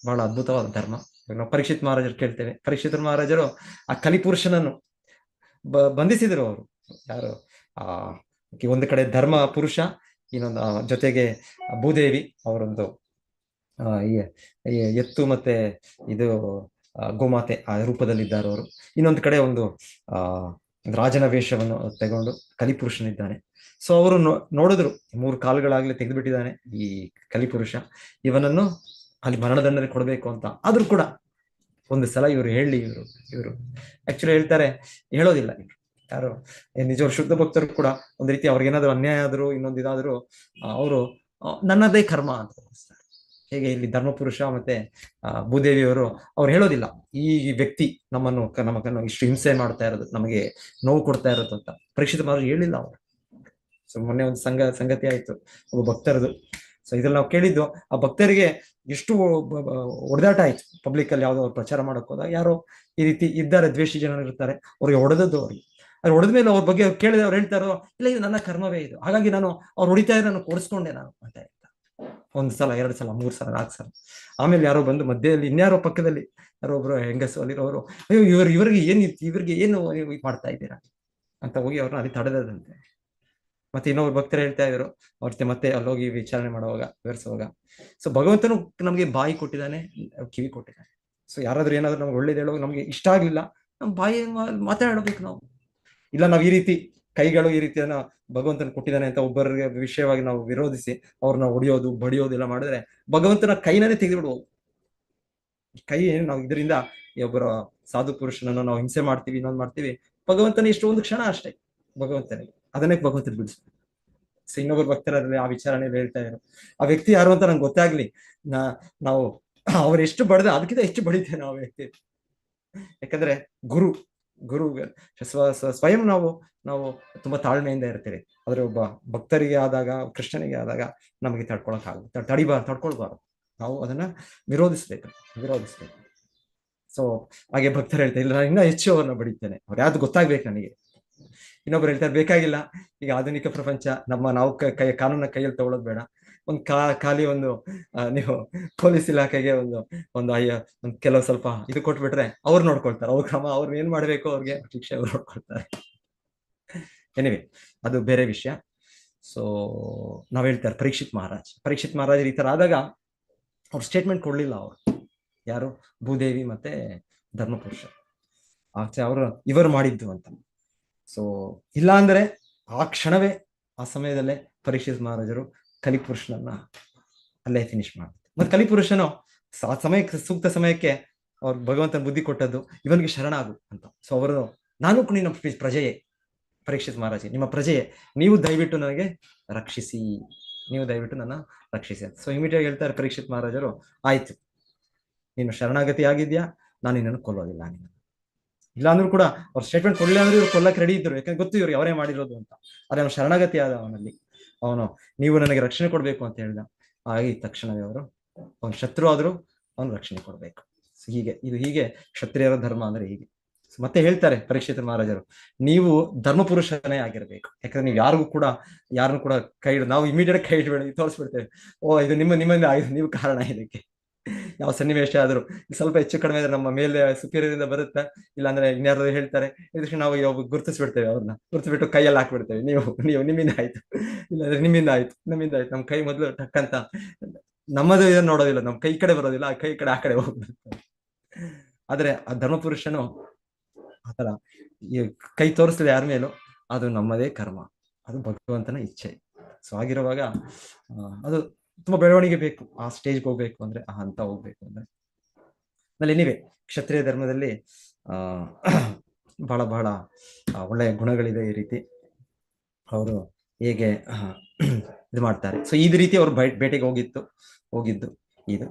ಬಹಳ ಅದ್ಭುತವಾದ ಧರ್ಮ. ನಾವು ಪರೀಕ್ಷಿತ್ ಮಹಾರಾಜರು ಕೇಳ್ತೇವೆ, ಪರೀಕ್ಷಿತ್ ಮಹಾರಾಜರು ಆ ಕಲಿಪುರುಷನನ್ನು ಬಂಧಿಸಿದ್ರು. ಅವರು ಯಾರು ಒಂದು ಕಡೆ ಧರ್ಮ ಪುರುಷ, ಇನ್ನೊಂದು ಜೊತೆಗೆ ಭೂದೇವಿ ಅವರೊಂದು ಎತ್ತು ಮತ್ತೆ ಇದು ಗೋಮಾತೆ ಆ ರೂಪದಲ್ಲಿದ್ದಾರೆ ಅವರು. ಇನ್ನೊಂದು ಕಡೆ ಒಂದು ರಾಜನ ವೇಷವನ್ನು ತೆಗೊಂಡು ಕಲಿಪುರುಷನಿದ್ದಾನೆ. ಸೊ ಅವರು ನೋಡಿದ್ರು, 3 ಕಾಲುಗಳಾಗ್ಲೇ ತೆಗೆದುಬಿಟ್ಟಿದ್ದಾನೆ ಈ ಕಲಿಪುರುಷ, ಇವನನ್ನು ಅಲ್ಲಿ ಮರಣದಂಡನೆ ಕೊಡ್ಬೇಕು ಅಂತ. ಆದ್ರೂ ಕೂಡ ಒಂದು ಸಲ ಇವರು ಆಕ್ಚುಲಿ ಹೇಳ್ತಾರೆ, ಹೇಳೋದಿಲ್ಲ ಇವರು ಯಾರು ನಿಜವರು ಶುದ್ಧ ಭಕ್ತರು ಕೂಡ. ಒಂದ್ ರೀತಿ ಅವ್ರಿಗೇನಾದ್ರು ಅನ್ಯಾಯ ಆದ್ರು, ಇನ್ನೊಂದು ಇದಾದ್ರು, ಅವರು ನನ್ನದೇ ಕರ್ಮ ಅಂತ ಭಾವಿಸ್ತಾರೆ. ಹೇಗೆ ಇಲ್ಲಿ ಧರ್ಮಪುರುಷ ಮತ್ತೆ ಭೂದೇವಿಯವರು ಅವ್ರು ಹೇಳೋದಿಲ್ಲ, ಈ ವ್ಯಕ್ತಿ ನಮ್ಮನ್ನು ಇಷ್ಟು ಹಿಂಸೆ ಮಾಡ್ತಾ ಇರೋದು, ನಮಗೆ ನೋವು ಕೊಡ್ತಾ ಇರೋದು ಅಂತ. ಪರೀಕ್ಷಿತ ಮಾತ್ರ ಹೇಳಿಲ್ಲ ಅವರು. ಸೊ ಮೊನ್ನೆ ಒಂದು ಸಂಗತಿ ಆಯ್ತು ಒಬ್ಬ ಭಕ್ತರದು. ಸೊ ಇದ್ರಲ್ಲಿ ನಾವು ಕೇಳಿದ್ದು, ಆ ಭಕ್ತರಿಗೆ ಎಷ್ಟು ಹೊಡೆದಾಟ ಆಯ್ತು ಪಬ್ಲಿಕ್ ಅಲ್ಲಿ. ಯಾವ್ದೋ ಅವ್ರು ಪ್ರಚಾರ ಮಾಡಕ್ ಹೋದಾಗ ಯಾರೋ ಈ ರೀತಿ ಇದ್ದಾರೆ, ದ್ವೇಷಿ ಜನರು ಇರ್ತಾರೆ, ಅವ್ರಿಗೆ ಹೊಡೆದದ್ದು. ಅವ್ರು ಹೊಡೆದ್ಮೇಲೆ ಅವ್ರ ಬಗ್ಗೆ ಕೇಳಿದ್ರೆ ಅವ್ರು ಹೇಳ್ತಾರೋ, ಇಲ್ಲ ಇದು ನನ್ನ ಕರ್ಮವೇ ಇದು, ಹಾಗಾಗಿ ನಾನು ಅವ್ರು ಹೊಡಿತಾ ಇದ್ರೆ ನಾನು ಕೊಡಿಸ್ಕೊಂಡೆ ನಾನು ಅಂತ ಹೇಳ್ತಾರೆ. 1 ಸಲ 2 ಸಲ 3 ಸಲ 4 ಸಲ. ಆಮೇಲೆ ಯಾರೋ ಬಂದು ಮಧ್ಯದಲ್ಲಿ ಇನ್ಯಾರೋ ಪಕ್ಕದಲ್ಲಿ ಯಾರೋ ಒಬ್ರು ಹೆಂಗಸು ಅಲ್ಲಿರೋರು, ಅಯ್ಯೋ ಇವ್ರಿಗೆ ಏನು ನೀವು ಮಾಡ್ತಾ ಇದ್ದೀರಾ ಅಂತ ಹೋಗಿ ಅವ್ರನ್ನ ಅಲ್ಲಿ ತಡೆದಂತೆ. ಮತ್ತೆ ಇನ್ನೊಬ್ರು ಭಕ್ತರು ಹೇಳ್ತಾ ಇದ್ರು ಅವ್ರ ಜೊತೆ ಮತ್ತೆ ಅಲ್ಲೋಗಿ ವಿಚಾರಣೆ ಮಾಡುವಾಗ ವಿವರಿಸುವಾಗ. ಸೊ ಭಗವಂತನು ನಮ್ಗೆ ಬಾಯಿ ಕೊಟ್ಟಿದ್ದಾನೆ, ಕಿವಿ ಕೊಟ್ಟಿದ್ದಾನೆ. ಸೊ ಯಾರಾದ್ರೂ ಏನಾದ್ರು ನಮ್ಗೆ ಒಳ್ಳೇದು ಹೇಳೋವಾಗ ನಮ್ಗೆ ಇಷ್ಟ ಆಗ್ಲಿಲ್ಲ, ನಮ್ ಬಾಯಿ ಮಾತಾಡಬೇಕು ನಾವು. ಇಲ್ಲ ನಾವ್ ಈ ರೀತಿ ಕೈಗಳು ಈ ರೀತಿಯನ್ನ ಭಗವಂತನ ಕೊಟ್ಟಿದ್ದಾನೆ ಅಂತ ಒಬ್ಬರಿಗೆ ವಿಷಯವಾಗಿ ನಾವು ವಿರೋಧಿಸಿ ಅವ್ರನ್ನ ಹೊಡಿಯೋದು ಬಡಿಯೋದು ಎಲ್ಲ ಮಾಡಿದ್ರೆ ಭಗವಂತನ ಕೈನೇ ತೆಗೆದುಬಿಡ್ಬೋದು. ಕೈ ಏನು ನಾವು ಇದರಿಂದ ಒಬ್ಬರ ಸಾಧು ಪುರುಷನನ್ನು ನಾವು ಹಿಂಸೆ ಮಾಡ್ತೀವಿ, ಇನ್ನೊಂದು ಮಾಡ್ತೀವಿ, ಭಗವಂತನ ಇಷ್ಟು ಒಂದು ಕ್ಷಣ ಅಷ್ಟೇ ಭಗವಂತನಿಗೆ, ಅದನ್ನೇ ಭಗವಂತನ ಬಿಡಿಸ್ಬೇಕು. ಸೊ ಇನ್ನೊಬ್ಬರು ಭಕ್ತರಲ್ಲಿ ಆ ವಿಚಾರಣೆಯಲ್ಲಿ ಹೇಳ್ತಾ ಇದ್ರು, ಆ ವ್ಯಕ್ತಿ ಯಾರು ಅಂತ ನಂಗೆ ಗೊತ್ತಾಗ್ಲಿ, ನಾವು ಅವ್ರು ಎಷ್ಟು ಬಡ್ದ ಅದಕ್ಕಿಂತ ಹೆಚ್ಚು ಬಡಿತೇವೆ ನಾವು ವ್ಯಕ್ತಿ. ಯಾಕಂದ್ರೆ ಗುರು ಸ್ವಯಂ ನಾವು ತುಂಬಾ ತಾಳ್ಮೆಯಿಂದ ಇರ್ತೀವಿ. ಆದ್ರೆ ಒಬ್ಬ ಭಕ್ತರಿಗೆ ಆದಾಗ, ಕೃಷ್ಣನಿಗೆ ಆದಾಗ ನಮಗೆ ತಡ್ಕೊಳಕ್ಕಾಗುತ್ತೆ, ತಡ್ಕೊಳ್ಬಾರ್ದು. ನಾವು ಅದನ್ನ ವಿರೋಧಿಸ್ಬೇಕು. ಸೊ ಹಾಗೆ ಭಕ್ತರು ಹೇಳ್ತಾರೆ, ಇಲ್ಲ ನಾನು ಇನ್ನೂ ಹೆಚ್ಚು ಅವ್ರನ್ನ ಬಡಿತೇನೆ, ಅವ್ರು ಯಾವ್ದು ಗೊತ್ತಾಗ್ಬೇಕು ನನಗೆ. ಇನ್ನೊಬ್ರು ಹೇಳ್ತಾರೆ, ಬೇಕಾಗಿಲ್ಲ, ಈಗ ಆಧುನಿಕ ಪ್ರಪಂಚ, ನಾವು ಕಾನೂನ ಕೈಯಲ್ಲಿ ತಗೊಳ್ಳೋದು ಬೇಡ, ಖಾಲಿ ನೀವು ಪೊಲೀಸ್ ಇಲಾಖೆಗೆ ಒಂದು ಕೆಲವು ಸ್ವಲ್ಪ ಇದು ಕೊಟ್ಬಿಟ್ರೆ ಅವ್ರು ನೋಡ್ಕೊಳ್ತಾರೆ, ಅವ್ರ ಕ್ರಮ, ಅವ್ರು ಏನ್ ಮಾಡ್ಬೇಕು, ಅವ್ರಿಗೆ ಶಿಕ್ಷೆ ಅವ್ರು ನೋಡ್ಕೊಳ್ತಾರೆ. ಎನಿವೆ ಅದು ಬೇರೆ ವಿಷಯ. ಸೊ ನಾವ್ ಹೇಳ್ತಾರೆ ಪರೀಕ್ಷಿತ್ ಮಹಾರಾಜ್ ಈ ತರ ಆದಾಗ ಅವ್ರು ಸ್ಟೇಟ್ಮೆಂಟ್ ಕೊಡ್ಲಿಲ್ಲ. ಅವ್ರು ಯಾರು, ಭೂದೇವಿ ಮತ್ತೆ ಧರ್ಮಪುರುಷ ಇವರು ಮಾಡಿದ್ದು ಅಂತ. ಸೊ ಇಲ್ಲ ಅಂದ್ರೆ ಆ ಕ್ಷಣವೇ, ಆ ಸಮಯದಲ್ಲೇ ಪರೀಕ್ಷಿತ್ ಮಹಾರಾಜರು ಕಲಿಪುರುಷನನ್ನ ಅಲ್ಲೇ ಫಿನಿಶ್ ಮಾಡ್ತಾರೆ. ಮತ್ತೆ ಕಲಿಪುರುಷನು ಆ ಸಮಯಕ್ಕೆ, ಸೂಕ್ತ ಸಮಯಕ್ಕೆ ಅವ್ರ ಭಗವಂತನ ಬುದ್ಧಿ ಕೊಟ್ಟದ್ದು, ಇವನಿಗೆ ಶರಣಾಗು ಅಂತ. ಸೊ ಅವರು, ನಾನು ನಿನ್ನ ಪ್ರಜೆಯೇ ಪರೀಕ್ಷಿತ್ ಮಹಾರಾಜ, ನಿಮ್ಮ ಪ್ರಜೆಯೇ, ನೀವು ದಯವಿಟ್ಟು ನನಗೆ ರಕ್ಷಿಸಿ, ನನ್ನ ರಕ್ಷಿಸಿ ಅಂತ. ಸೊ ಇಮಿಡಿಯೇಟ್ ಹೇಳ್ತಾರೆ ಪರೀಕ್ಷಿತ್ ಮಹಾರಾಜರು, ಆಯ್ತು ನೀನು ಶರಣಾಗತಿ ಆಗಿದ್ಯಾ, ನಾನು ನಿನ್ನನ್ನು ಕೊಲ್ಲೋದಿಲ್ಲ. ಇಲ್ಲ ಅಂದ್ರೂ ಕೂಡ ಅವ್ರ ಸ್ಟೇಟ್ಮೆಂಟ್ ಕೊಡ್ಲಿಲ್ಲ ಅಂದ್ರೆ ಇವ್ರು ಕೊಲ್ಲಕ್ಕೆ ರೆಡಿ ಇದ್ರು, ಯಾಕಂದ್ರೆ ಗೊತ್ತು ಇವ್ರು ಅವರೇ ಮಾಡಿರೋದು ಅಂತ. ಆದ್ರೆ ಅವನು ಶರಣಾಗತಿ ಆದ, ಅವನು ನೀವು ನನಗೆ ರಕ್ಷಣೆ ಕೊಡ್ಬೇಕು ಅಂತ ಹೇಳಿದ. ಹಾಗೆ ತಕ್ಷಣವೇ ಅವನು ಶತ್ರು ಆದ್ರೂ ಅವನು ರಕ್ಷಣೆ ಕೊಡ್ಬೇಕು. ಹೀಗೆ ಕ್ಷತ್ರಿಯರ ಧರ್ಮ ಅಂದ್ರೆ ಹೀಗೆ. ಮತ್ತೆ ಹೇಳ್ತಾರೆ ಪರೀಕ್ಷಿತ ಮಹಾರಾಜರು, ನೀವು ಧರ್ಮಪುರುಷನೇ ಆಗಿರ್ಬೇಕು. ಯಾಕಂದ್ರೆ ನೀವು ಯಾರನ್ನು ಕೂಡ ಕೈ ನಾವು ಇಮಿಡಿಯೇಟ್ ಕೈ ತೋರಿಸ್ಬಿಡ್ತೇವೆ, ಇದು ನಿಮ್ಮಿಂದ ಆಯ್ತು, ನೀವು ಕಾರಣ ಇದಕ್ಕೆ. ಯಾವ ಸನ್ನಿವೇಶ ಆದ್ರೂ ಸ್ವಲ್ಪ ಹೆಚ್ಚು ಕಡಿಮೆ ಆದ್ರೆ ನಮ್ಮ ಮೇಲೆ ಸುಪೀರಿಯರ್ ಇಂದ ಬರುತ್ತೆ, ಇಲ್ಲಾಂದ್ರೆ ಇನ್ಯಾರು ಹೇಳ್ತಾರೆ, ಇದಕ್ಕೆ ನಾವು ಗುರುತಿಸ್ಬಿಡ್ತೇವೆ, ಅವ್ರನ್ನ ಗುರುತಿಸ್ಬಿಟ್ಟು ಕೈಯಲ್ಲಿ ಹಾಕ್ಬಿಡ್ತೇವೆ, ನೀವು ನಿಮ್ಮಿಂದ ಆಯ್ತು, ಇಲ್ಲಾಂದ್ರೆ ನಮ್ಮಿಂದ ಆಯ್ತು. ನಮ್ ಕೈ ಮೊದಲು ಟಕ್ಕಂತ ನಮ್ಮದು ಇದನ್ನ ನೋಡೋದಿಲ್ಲ, ನಮ್ ಕೈ ಕಡೆ ಬರೋದಿಲ್ಲ, ಆ ಕೈ ಕಡೆ ಆ ಕಡೆ ಹೋಗ್ಬಿಡುತ್ತೆ. ಆದ್ರೆ ಆ ಧರ್ಮಪುರುಷನು ಆತರ ಕೈ ತೋರಿಸ್ಲಿಲ್ಲ ಯಾರ ಮೇಲೂ, ಅದು ನಮ್ಮದೇ ಕರ್ಮ, ಅದು ಭಗವಂತನ ಇಚ್ಛೆ. ಸೊ ಆಗಿರುವಾಗ ಅದು ತುಂಬಾ ಬೆಳವಣಿಗೆ ಬೇಕು, ಆ ಸ್ಟೇಜ್ಗೆ ಹೋಗ್ಬೇಕು ಅಂದ್ರೆ, ಆ ಹಂತ ಹೋಗ್ಬೇಕು ಅಂದ್ರೆ. ಆಮೇಲೆ ನೀವೇ ಕ್ಷತ್ರಿಯ ಧರ್ಮದಲ್ಲಿ ಬಹಳ ಒಳ್ಳೆಯ ಗುಣಗಳಿದೆ. ಈ ರೀತಿ ಅವರು ಹೇಗೆ ಇದು ಮಾಡ್ತಾರೆ. ಸೊ ಈ ರೀತಿ ಅವ್ರು ಬೇಟೆಗೆ ಹೋಗಿದ್ದು ಇದು.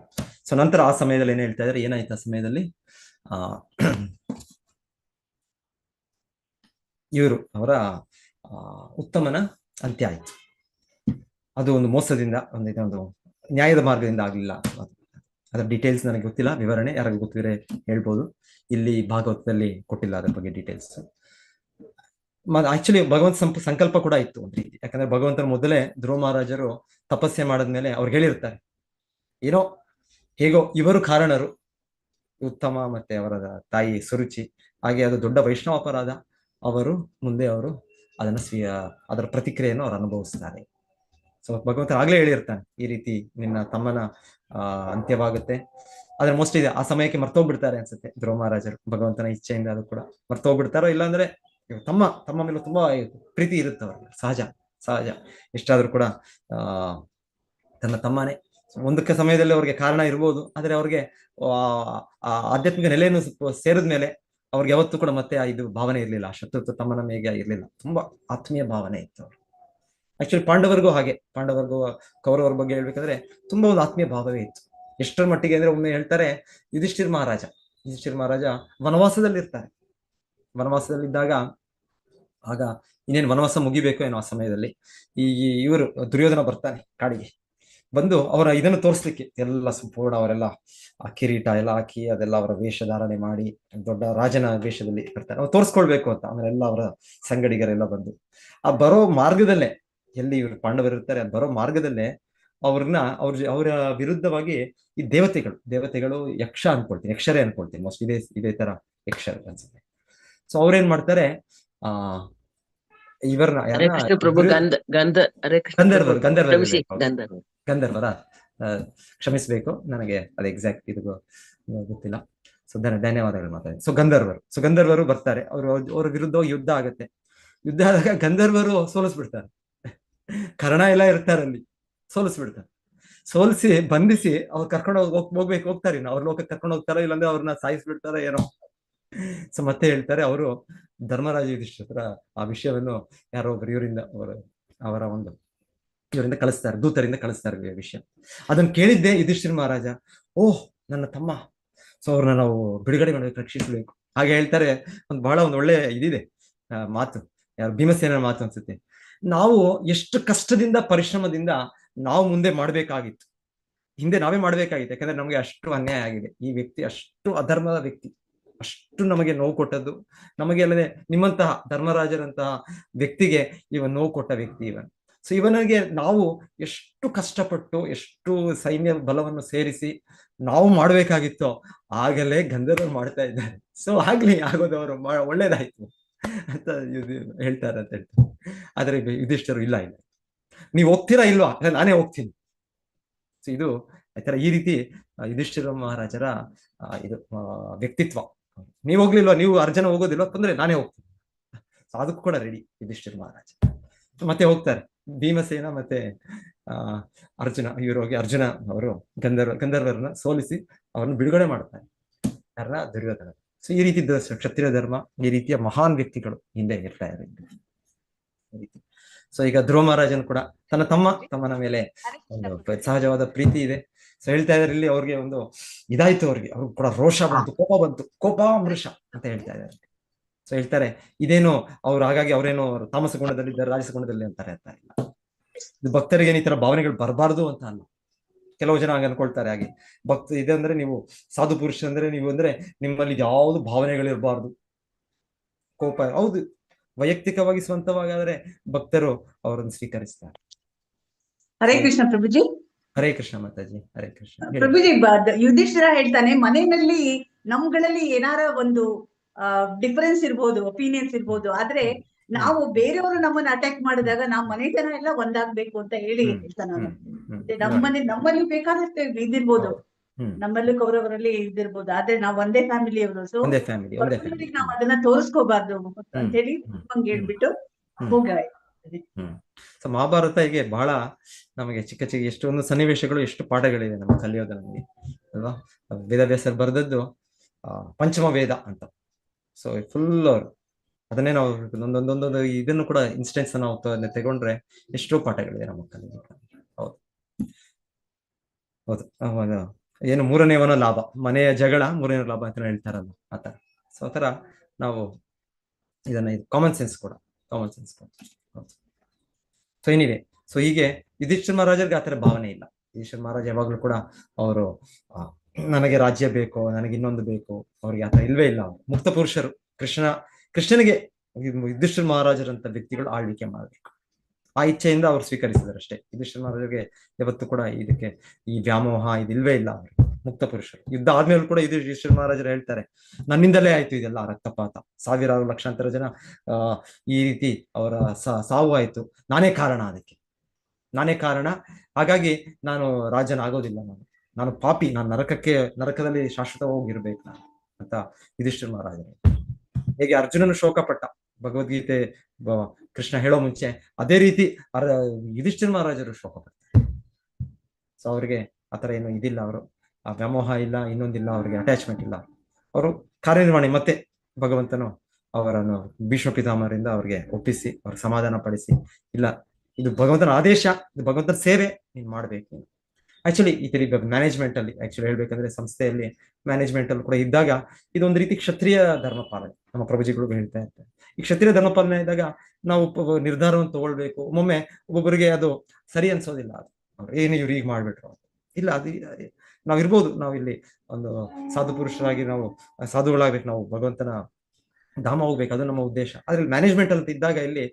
ಸೊ ನಂತರ ಆ ಸಮಯದಲ್ಲಿ ಏನ್ ಹೇಳ್ತಾ ಇದ್ದಾರೆ, ಏನಾಯ್ತು ಆ ಸಮಯದಲ್ಲಿ, ಅವರ ಉತ್ತಮನ ಅಂತ್ಯ ಆಯ್ತು. ಅದು ಒಂದು ಮೋಸದಿಂದ, ಒಂದು ನ್ಯಾಯದ ಮಾರ್ಗದಿಂದ ಆಗ್ಲಿಲ್ಲ. ಅದರ ಡೀಟೇಲ್ಸ್ ನನಗೆ ಗೊತ್ತಿಲ್ಲ, ವಿವರಣೆ ಯಾರಿಗೂ ಗೊತ್ತಿದ್ರೆ ಹೇಳ್ಬೋದು. ಇಲ್ಲಿ ಭಾಗವತದಲ್ಲಿ ಕೊಟ್ಟಿಲ್ಲ ಅದ್ರ ಬಗ್ಗೆ ಡೀಟೇಲ್ಸ್. ಆಕ್ಚುಲಿ ಭಗವಂತ ಸಂಕಲ್ಪ ಕೂಡ ಇತ್ತು ಒಂದು ರೀತಿ. ಯಾಕಂದ್ರೆ ಭಗವಂತನ ಮೊದಲೇ ಧ್ರುವ ಮಹಾರಾಜರು ತಪಸ್ಸೆ ಮಾಡಿದ್ಮೇಲೆ ಅವ್ರಿಗೆ ಹೇಳಿರ್ತಾರೆ, ಹೇಗೋ ಇವರು ಕಾರಣರು, ಉತ್ತಮ ಮತ್ತೆ ಅವರ ತಾಯಿ ಸುರುಚಿ, ಹಾಗೆ ಅದು ದೊಡ್ಡ ವೈಷ್ಣವ ಅಪರಾಧ, ಮುಂದೆ ಅವರು ಅದರ ಪ್ರತಿಕ್ರಿಯೆಯನ್ನು ಅವ್ರು ಅನುಭವಿಸ್ತಾರೆ. ಸೊ ಭಗವಂತ ಆಗ್ಲೇ ಹೇಳಿರ್ತಾನೆ, ಈ ರೀತಿ ನಿನ್ನ ತಮ್ಮನ ಅಂತ್ಯವಾಗುತ್ತೆ. ಆದ್ರೆ ಮೋಸ್ಟ್ಲಿ ಆ ಸಮಯಕ್ಕೆ ಮರ್ತೋಗ್ಬಿಡ್ತಾರೆ ಅನ್ಸುತ್ತೆ ಧ್ರುವ ಮಹಾರಾಜರು, ಭಗವಂತನ ಇಚ್ಛೆಯಿಂದ ಅದು ಕೂಡ ಮರ್ತೋಗ್ಬಿಡ್ತಾರೋ, ಇಲ್ಲಾಂದ್ರೆ ತಮ್ಮ ಮೇಲೆ ತುಂಬಾ ಪ್ರೀತಿ ಇರುತ್ತೆ ಅವ್ರಿಗೆ, ಸಹಜ ಎಷ್ಟಾದ್ರೂ ಕೂಡ ತನ್ನ ತಮ್ಮನೇ. ಒಂದಕ್ಕೆ ಸಮಯದಲ್ಲಿ ಅವ್ರಿಗೆ ಕಾರಣ ಇರ್ಬೋದು, ಆದ್ರೆ ಅವ್ರಿಗೆ ಆಧ್ಯಾತ್ಮಿಕ ನೆಲೆಯನ್ನು ಸೇರಿದ್ಮೇಲೆ ಅವ್ರಿಗೆ ಯಾವತ್ತೂ ಕೂಡ ಮತ್ತೆ ಇದು ಭಾವನೆ ಇರ್ಲಿಲ್ಲ, ಶತ್ರುತ್ವ ತಮ್ಮನ ಮೇಗೆ ಇರ್ಲಿಲ್ಲ, ತುಂಬಾ ಆತ್ಮೀಯ ಭಾವನೆ ಇತ್ತು ಅವ್ರು. ಆಕ್ಚುಲಿ ಪಾಂಡವರಿಗೂ ಕೌರವರ ಬಗ್ಗೆ ಹೇಳ್ಬೇಕಂದ್ರೆ ತುಂಬಾ ಒಂದು ಆತ್ಮೀಯ ಭಾವವೇ ಇತ್ತು. ಎಷ್ಟರ ಮಟ್ಟಿಗೆ ಅಂದ್ರೆ ಒಮ್ಮೆ ಹೇಳ್ತಾರೆ, ಯುಧಿಷ್ಠಿರ್ ಮಹಾರಾಜ ವನವಾಸದಲ್ಲಿರ್ತಾರೆ. ವನವಾಸದಲ್ಲಿದ್ದಾಗ ಆಗ ಇನ್ನೇನು ವನವಾಸ ಮುಗಿಬೇಕು ಏನೋ ಆ ಸಮಯದಲ್ಲಿ ಇವರು ದುರ್ಯೋಧನ ಬರ್ತಾನೆ ಕಾಡಿಗೆ ಬಂದು ಅವರ ಇದನ್ನು ತೋರಿಸ್ಲಿಕ್ಕೆ, ಎಲ್ಲ ಸಂಪೂರ್ಣ ಅವರೆಲ್ಲ ಆ ಕಿರೀಟ ಎಲ್ಲ ಹಾಕಿ ಅದೆಲ್ಲ ಅವರ ವೇಷಧಾರಣೆ ಮಾಡಿ ದೊಡ್ಡ ರಾಜನ ವೇಷದಲ್ಲಿ ಬರ್ತಾರೆ, ಅವ್ರು ತೋರಿಸ್ಕೊಳ್ಬೇಕು ಅಂತ. ಆಮೇಲೆ ಎಲ್ಲ ಅವರ ಸಂಗಡಿಗರೆಲ್ಲ ಬಂದು ಆ ಬರೋ ಮಾರ್ಗದಲ್ಲೇ, ಎಲ್ಲಿ ಇವರು ಪಾಂಡವರು ಇರ್ತಾರೆ, ಬರೋ ಮಾರ್ಗದಲ್ಲೇ ಅವ್ರನ್ನ ಅವರ ವಿರುದ್ಧವಾಗಿ ಈ ದೇವತೆಗಳು ಯಕ್ಷ ಅನ್ಕೊಳ್ತೀನಿ, ಯಕ್ಷರೇ ಅನ್ಕೊಳ್ತೀನಿ, ಮೋಸ್ಟ್ ಇದೇ ತರ ಯಕ್ಷರ ಅನ್ಸುತ್ತೆ. ಸೊ ಅವ್ರೇನ್ ಮಾಡ್ತಾರೆ, ಇವ್ರನ್ನ ಹರೇ ಕೃಷ್ಣ ಪ್ರಭು ಹರೇ ಕೃಷ್ಣ ಪ್ರಭು ಕ್ಷಮಿಸಿ, ಗಂಧರ್ವರ ಕ್ಷಮಿಸ್ಬೇಕು, ನನಗೆ ಅದು ಎಕ್ಸಾಕ್ಟ್ ಇದು ಗೊತ್ತಿಲ್ಲ. ಸೊ ಧನ್ಯವಾದಗಳು ಮಾತಾಡಿ. ಸೊ ಗಂಧರ್ವರು ಬರ್ತಾರೆ, ಅವ್ರ ವಿರುದ್ಧ ಯುದ್ಧ ಆಗತ್ತೆ. ಯುದ್ಧ ಆದಾಗ ಗಂಧರ್ವರು ಸೋಲಿಸ್ಬಿಡ್ತಾರೆ, ಕರ್ಣ ಎಲ್ಲ ಇರ್ತಾರೆ ಅಲ್ಲಿ, ಸೋಲಿಸಿ ಬಂಧಿಸಿ ಅವ್ರು ಕರ್ಕೊಂಡು ಹೋಗ್ತಾರೆ, ಅವ್ರ ಲೋಕಕ್ಕೆ ಕರ್ಕೊಂಡು ಹೋಗ್ತಾರೋ ಇಲ್ಲಾಂದ್ರೆ ಅವ್ರನ್ನ ಸಾಯಿಸ್ಬಿಡ್ತಾರೋ ಏನೋ. ಸೊ ಮತ್ತೆ ಹೇಳ್ತಾರೆ, ಅವರು ಧರ್ಮರಾಜ ಯುಧಿಷ್ಠಿರ ಆ ವಿಷಯವನ್ನು ಯಾರೋ ಒಬ್ರು ಅವರ ಒಂದು ಇವರಿಂದ ಕಳಿಸ್ತಾರೆ, ದೂತರಿಂದ ಕಳಿಸ್ತಾರೆ ವಿಷಯ. ಅದನ್ನ ಕೇಳಿದ್ದೆ ಯುಧಿಷ್ಠಿರ ಮಹಾರಾಜ, ಓಹ್ ನನ್ನ ತಮ್ಮ, ಸೊ ಅವ್ರನ್ನ ನಾವು ಬಿಡುಗಡೆ ಮಾಡ್ಬೇಕು, ರಕ್ಷಿಸ್ಬೇಕು ಹಾಗೆ ಹೇಳ್ತಾರೆ. ಬಹಳ ಒಳ್ಳೆ ಇದಿದೆ ಮಾತು, ಯಾರು ಭೀಮಸೇನ ಮಾತು ಅನ್ಸುತ್ತೆ. ನಾವು ಎಷ್ಟು ಕಷ್ಟದಿಂದ ಪರಿಶ್ರಮದಿಂದ ನಾವು ಮುಂದೆ ಮಾಡ್ಬೇಕಾಗಿತ್ತು, ಹಿಂದೆ ನಾವೇ ಮಾಡ್ಬೇಕಾಗಿತ್ತು. ಯಾಕಂದ್ರೆ ನಮಗೆ ಅಷ್ಟು ಅನ್ಯಾಯ ಆಗಿದೆ, ಈ ವ್ಯಕ್ತಿ ಅಷ್ಟು ಅಧರ್ಮದ ವ್ಯಕ್ತಿ, ಅಷ್ಟು ನಮಗೆ ನೋವು ಕೊಟ್ಟದ್ದು, ನಮಗೆ ಅಲ್ಲದೆ ನಿಮ್ಮಂತಹ ಧರ್ಮರಾಜರಂತಹ ವ್ಯಕ್ತಿಗೆ ಇವನ್ ನೋವು ಕೊಟ್ಟ ವ್ಯಕ್ತಿ ಇವನ್. ಸೊ ಇವನಿಗೆ ನಾವು ಎಷ್ಟು ಕಷ್ಟಪಟ್ಟು ಎಷ್ಟು ಸೈನ್ಯ ಬಲವನ್ನು ಸೇರಿಸಿ ನಾವು ಮಾಡ್ಬೇಕಾಗಿತ್ತೋ ಆಗಲೇ ಗಂಧರ್ವರು ಮಾಡ್ತಾ ಇದ್ದಾರೆ. ಸೊ ಆಗ್ಲಿ ಆಗೋದವರು ಒಳ್ಳೇದಾಯ್ತು ಅಂತ ಹೇಳ್ತಾರೆ. ಆದ್ರೆ ಯುಧಿಷ್ಠಿರರು ಇಲ್ಲ ನೀವು ಹೋಗ್ತೀರಾ ಇಲ್ವಾ, ನಾನೇ ಹೋಗ್ತೀನಿ. ಸೊ ಇದು ಈ ರೀತಿ ಯುಧಿಷ್ಠಿರ ಮಹಾರಾಜರ ಇದು ವ್ಯಕ್ತಿತ್ವ. ನೀವು ಹೋಗ್ಲಿಲ್ವಾ, ನೀವು ಅರ್ಜುನ ಹೋಗೋದಿಲ್ವಾ, ತೊಂದ್ರೆ ನಾನೇ ಹೋಗ್ತೀನಿ. ಸೊ ಅದಕ್ಕೂ ಕೂಡ ರೆಡಿ ಯುಧಿಷ್ಠಿರ ಮಹಾರಾಜ. ಮತ್ತೆ ಹೋಗ್ತಾರೆ ಭೀಮಸೇನ ಮತ್ತೆ ಅರ್ಜುನ, ಇವರು ಹೋಗಿ ಅರ್ಜುನ ಅವರು ಗಂಧರ್ವರನ್ನ ಸೋಲಿಸಿ ಅವ್ರನ್ನ ಬಿಡುಗಡೆ ಮಾಡ್ತಾರೆ, ಕಾರಣ ದುರ್ಯೋಧನ. ಸೊ ಈ ರೀತಿ ಕ್ಷತ್ರಿಯ ಧರ್ಮ, ಈ ರೀತಿಯ ಮಹಾನ್ ವ್ಯಕ್ತಿಗಳು ಹಿಂದೆ ಇರ್ತಾ ಇದ್ದಾರೆ. ಸೊ ಈಗ ಧ್ರುವ ಮಹಾರಾಜನ್ ಕೂಡ ತನ್ನ ತಮ್ಮನ ಮೇಲೆ ಒಂದು ಸಹಜವಾದ ಪ್ರೀತಿ ಇದೆ. ಸೊ ಹೇಳ್ತಾ ಇದಾರೆ ಇಲ್ಲಿ ಅವ್ರಿಗೆ ಒಂದು ಇದಾಯ್ತು, ಅವ್ರಿಗೆ ಕೂಡ ರೋಷ ಬಂತು, ಕೋಪ ಮೃಷ ಅಂತ ಹೇಳ್ತಾ ಇದ್ದಾರೆ. ಸೊ ಹೇಳ್ತಾರೆ ಇದೇನು ಅವ್ರು, ಹಾಗಾಗಿ ಅವ್ರೇನೋ ತಾಮಸ ಗುಣದಲ್ಲಿದ್ದಾರೆ, ರಾಜಸ ಗುಣದಲ್ಲಿ ಅಂತಾರೆ ಅಂತ ಇಲ್ಲ. ಇದು ಭಕ್ತರಿಗೆ ಈ ತರ ಭಾವನೆಗಳು ಬರಬಾರ್ದು ಅಂತ ಅಲ್ಲ. ಕೆಲವು ಜನ ಹಂಗ ಅನ್ಕೊಳ್ತಾರೆ. ಹಾಗೆ ಭಕ್ತ ಇದೆ ಅಂದ್ರೆ ನೀವು ಸಾಧು ಪುರುಷ ಅಂದ್ರೆ ನೀವು ಅಂದ್ರೆ ನಿಮ್ಮಲ್ಲಿ ಯಾವ್ದು ಭಾವನೆಗಳಿರ್ಬಾರ್ದು, ಕೋಪ. ಹೌದು, ವೈಯಕ್ತಿಕವಾಗಿ ಸ್ವಂತವಾಗಾದ್ರೆ ಭಕ್ತರು ಅವರನ್ನು ಸ್ವೀಕರಿಸ್ತಾರೆ. ಹರೇ ಕೃಷ್ಣ ಪ್ರಭುಜಿ. ಹರೇ ಕೃಷ್ಣ ಮಾತಾಜಿ. ಹರೇ ಕೃಷ್ಣ ಪ್ರಭುಜಿ. ಯುಧಿಷ್ಠಿರ ಹೇಳ್ತಾನೆ, ಮನೆಯಲ್ಲಿ ನಮ್ಗಳಲ್ಲಿ ಏನಾರ ಒಂದು ಡಿಫರೆನ್ಸ್ ಇರ್ಬೋದು, ಒಪಿನಿಯನ್ಸ್ ಇರ್ಬೋದು, ಆದ್ರೆ ನಾವು ಬೇರೆಯವರು ನಮ್ಮನ್ನ ಅಟ್ಯಾಕ್ ಮಾಡಿದಾಗ ನಾವು ಮನೆ ಜನ ಎಲ್ಲ ಒಂದಾಗ್ಬೇಕು ಅಂತ ಹೇಳಿ ಹೇಳ್ತಾನೆ. ನಮ್ಮಲ್ಲಿ ಬೇಕಾದಷ್ಟು ಇದಿರ್ಬೋದು, ನಮ್ಮಲ್ಲೂ ಕೌರವರಲ್ಲಿ ಇದಿರ್ಬೋದು, ಆದ್ರೆ ನಾವು ಒಂದೇ ಫ್ಯಾಮಿಲಿಯವರು. ಸೊ ನಾವು ಅದನ್ನ ತೋರಿಸ್ಕೋಬಾರ್ದು ಅಂತ ಹೇಳಿ ಹಂಗೆ ಹೇಳ್ಬಿಟ್ಟು ಸೊ ಮಹಾಭಾರತ ಹೀಗೆ ಬಹಳ ನಮಗೆ ಚಿಕ್ಕ ಎಷ್ಟೊಂದು ಸನ್ನಿವೇಶಗಳು, ಎಷ್ಟು ಪಾಠಗಳಿದೆ ನಮ್ಮ ಕಲಿಯೋದು ನಮಗೆ ಅಲ್ವಾ. ವೇದವ್ಯಾಸರು ಬರೆದದ್ದು ಪಂಚಮ ವೇದ ಅಂತ. ಸೊ ಫುಲ್ ಅವರು ಅದನ್ನೇ ನಾವು ಒಂದೊಂದೊಂದೊಂದು ಇದನ್ನು ಕೂಡ ಇನ್ಸ್ಟೆನ್ಸ್ ನಾವು ತಗೊಂಡ್ರೆ ಎಷ್ಟೋ ಪಾಠಗಳಿದೆ ನಮ್ಮ ಕಲಿಯೋದು. ಹೌದು ಏನು ಮೂರನೇವನ ಲಾಭ, ಮನೆಯ ಜಗಳ ಮೂರನೇ ಲಾಭ ಅಂತ ಹೇಳ್ತಾರಲ್ಲ ಆತರ. ಸೊ ಆತರ ನಾವು ಇದನ್ನ ಕಾಮನ್ ಸೆನ್ಸ್ ಕೂಡ. ಸೊ ಏನಿದೆ, ಸೊ ಹೀಗೆ ಯುಧಿಷ್ಠಿರ ಮಹಾರಾಜರಿಗೆ ಆತರ ಭಾವನೆ ಇಲ್ಲ. ಯುಧಿಷ್ಠಿರ ಮಹಾರಾಜ ಯಾವಾಗ್ಲೂ ಕೂಡ ಅವರು ನನಗೆ ರಾಜ್ಯ ಬೇಕು, ನನಗೆ ಇನ್ನೊಂದು ಬೇಕು, ಅವ್ರಿಗೆ ಆತರ ಇಲ್ವೇ ಇಲ್ಲ. ಅವರು ಮುಕ್ತ ಪುರುಷರು. ಕೃಷ್ಣನಿಗೆ ಯುಧಿಷ್ಠಿರ ಮಹಾರಾಜರಂತ ವ್ಯಕ್ತಿಗಳು ಆಳ್ವಿಕೆ ಮಾಡಬೇಕು, ಆ ಇಚ್ಛೆಯಿಂದ ಅವ್ರು ಸ್ವೀಕರಿಸಿದಾರೆ ಅಷ್ಟೇ. ಯುಧಿಷ್ಠಿರ ಮಹಾರಾಜರಿಗೆ ಯಾವತ್ತು ಕೂಡ ಇದಕ್ಕೆ ಈ ವ್ಯಾಮೋಹ ಇದಿಲ್ವೇ ಇಲ್ಲ. ಅವ್ರಿಗೆ ಮುಕ್ತ ಪುರುಷರು. ಯುದ್ಧ ಆದ್ಮೇಲೆ ಕೂಡ ಯುಧಿಷ್ಠಿರ ಮಹಾರಾಜರು ಹೇಳ್ತಾರೆ, ನನ್ನಿಂದಲೇ ಆಯ್ತು ಇದೆಲ್ಲ ರಕ್ತಪಾತ, ಸಾವಿರಾರು ಲಕ್ಷಾಂತರ ಜನ ಈ ರೀತಿ ಅವರ ಸಾವು ಆಯ್ತು, ನಾನೇ ಕಾರಣ, ಅದಕ್ಕೆ ನಾನೇ ಕಾರಣ. ಹಾಗಾಗಿ ನಾನು ರಾಜನ ಆಗೋದಿಲ್ಲ, ನಾನು ಪಾಪಿ, ನಾನು ನರಕದಲ್ಲಿ ಶಾಶ್ವತವಾಗಿರ್ಬೇಕು ನಾನು ಅಂತ ಯುಧಿಷ್ಠಿರ ಮಹಾರಾಜರು. ಹೇಗೆ ಅರ್ಜುನನು ಶೋಕ ಪಟ್ಟ ಭಗವದ್ಗೀತೆ ಕೃಷ್ಣ ಹೇಳೋ ಮುಂಚೆ, ಅದೇ ರೀತಿ ಯುಧಿಷ್ಠಿರ ಮಹಾರಾಜರು ಶೋಕ ಪಡ್ತಾರೆ. ಸೊ ಅವ್ರಿಗೆ ಆತರ ಏನು ಇದಿಲ್ಲ, ಅವರು ಆ ವ್ಯಾಮೋಹ ಇಲ್ಲ, ಇನ್ನೊಂದಿಲ್ಲ, ಅವ್ರಿಗೆ ಅಟ್ಯಾಚ್ಮೆಂಟ್ ಇಲ್ಲ. ಅವರು ಕಾರ್ಯನಿರ್ವಹಣೆ ಮತ್ತೆ ಭಗವಂತನು ಅವರನ್ನು ಭೀಷ್ಮ ಪಿತಾಮಹರಿಂದ ಅವ್ರಿಗೆ ಒಪ್ಪಿಸಿ ಅವ್ರಿಗೆ ಸಮಾಧಾನ ಪಡಿಸಿ, ಇಲ್ಲ ಇದು ಭಗವಂತನ ಆದೇಶ, ಇದು ಭಗವಂತನ ಸೇವೆ, ನೀನ್ ಮಾಡ್ಬೇಕು. ಆಕ್ಚುಲಿ ಈ ತರ ಮ್ಯಾನೇಜ್ಮೆಂಟ್ ಅಲ್ಲಿ ಆಕ್ಚುಲಿ ಹೇಳ್ಬೇಕಂದ್ರೆ ಸಂಸ್ಥೆಯಲ್ಲಿ ಮ್ಯಾನೇಜ್ಮೆಂಟ್ ಅಲ್ಲಿ ಕೂಡ ಇದ್ದಾಗ ಇದೊಂದು ರೀತಿ ಕ್ಷತ್ರಿಯ ಧರ್ಮ ಪಾಲನೆ. ನಮ್ಮ ಪ್ರಭುಜಿಗಳು ಹೇಳ್ತಾ ಇರ್ತಾರೆ, ಈ ಕ್ಷತ್ರಿಯ ಧರ್ಮ ಪಾಲನೆ ಇದ್ದಾಗ ನಾವು ನಿರ್ಧಾರವನ್ನು ತಗೊಳ್ಬೇಕು. ಒಮ್ಮೊಮ್ಮೆ ಒಬ್ಬೊಬ್ಬರಿಗೆ ಅದು ಸರಿ ಅನ್ಸೋದಿಲ್ಲ, ಅದು ಅವ್ರು ಏನು ಇವ್ರು ಈಗ ಮಾಡ್ಬಿಟ್ರು ಇಲ್ಲ, ಅದು ನಾವಿರ್ಬೋದು, ನಾವು ಇಲ್ಲಿ ಒಂದು ಸಾಧು ಪುರುಷರಾಗಿ ನಾವು ಸಾಧುಗಳಾಗ್ಬೇಕು, ನಾವು ಭಗವಂತನ ಧಾಮ ಹೋಗ್ಬೇಕು, ಅದು ನಮ್ಮ ಉದ್ದೇಶ. ಆದ್ರೆ ಮ್ಯಾನೇಜ್ಮೆಂಟ್ ಅಂತ ಇದ್ದಾಗ ಇಲ್ಲಿ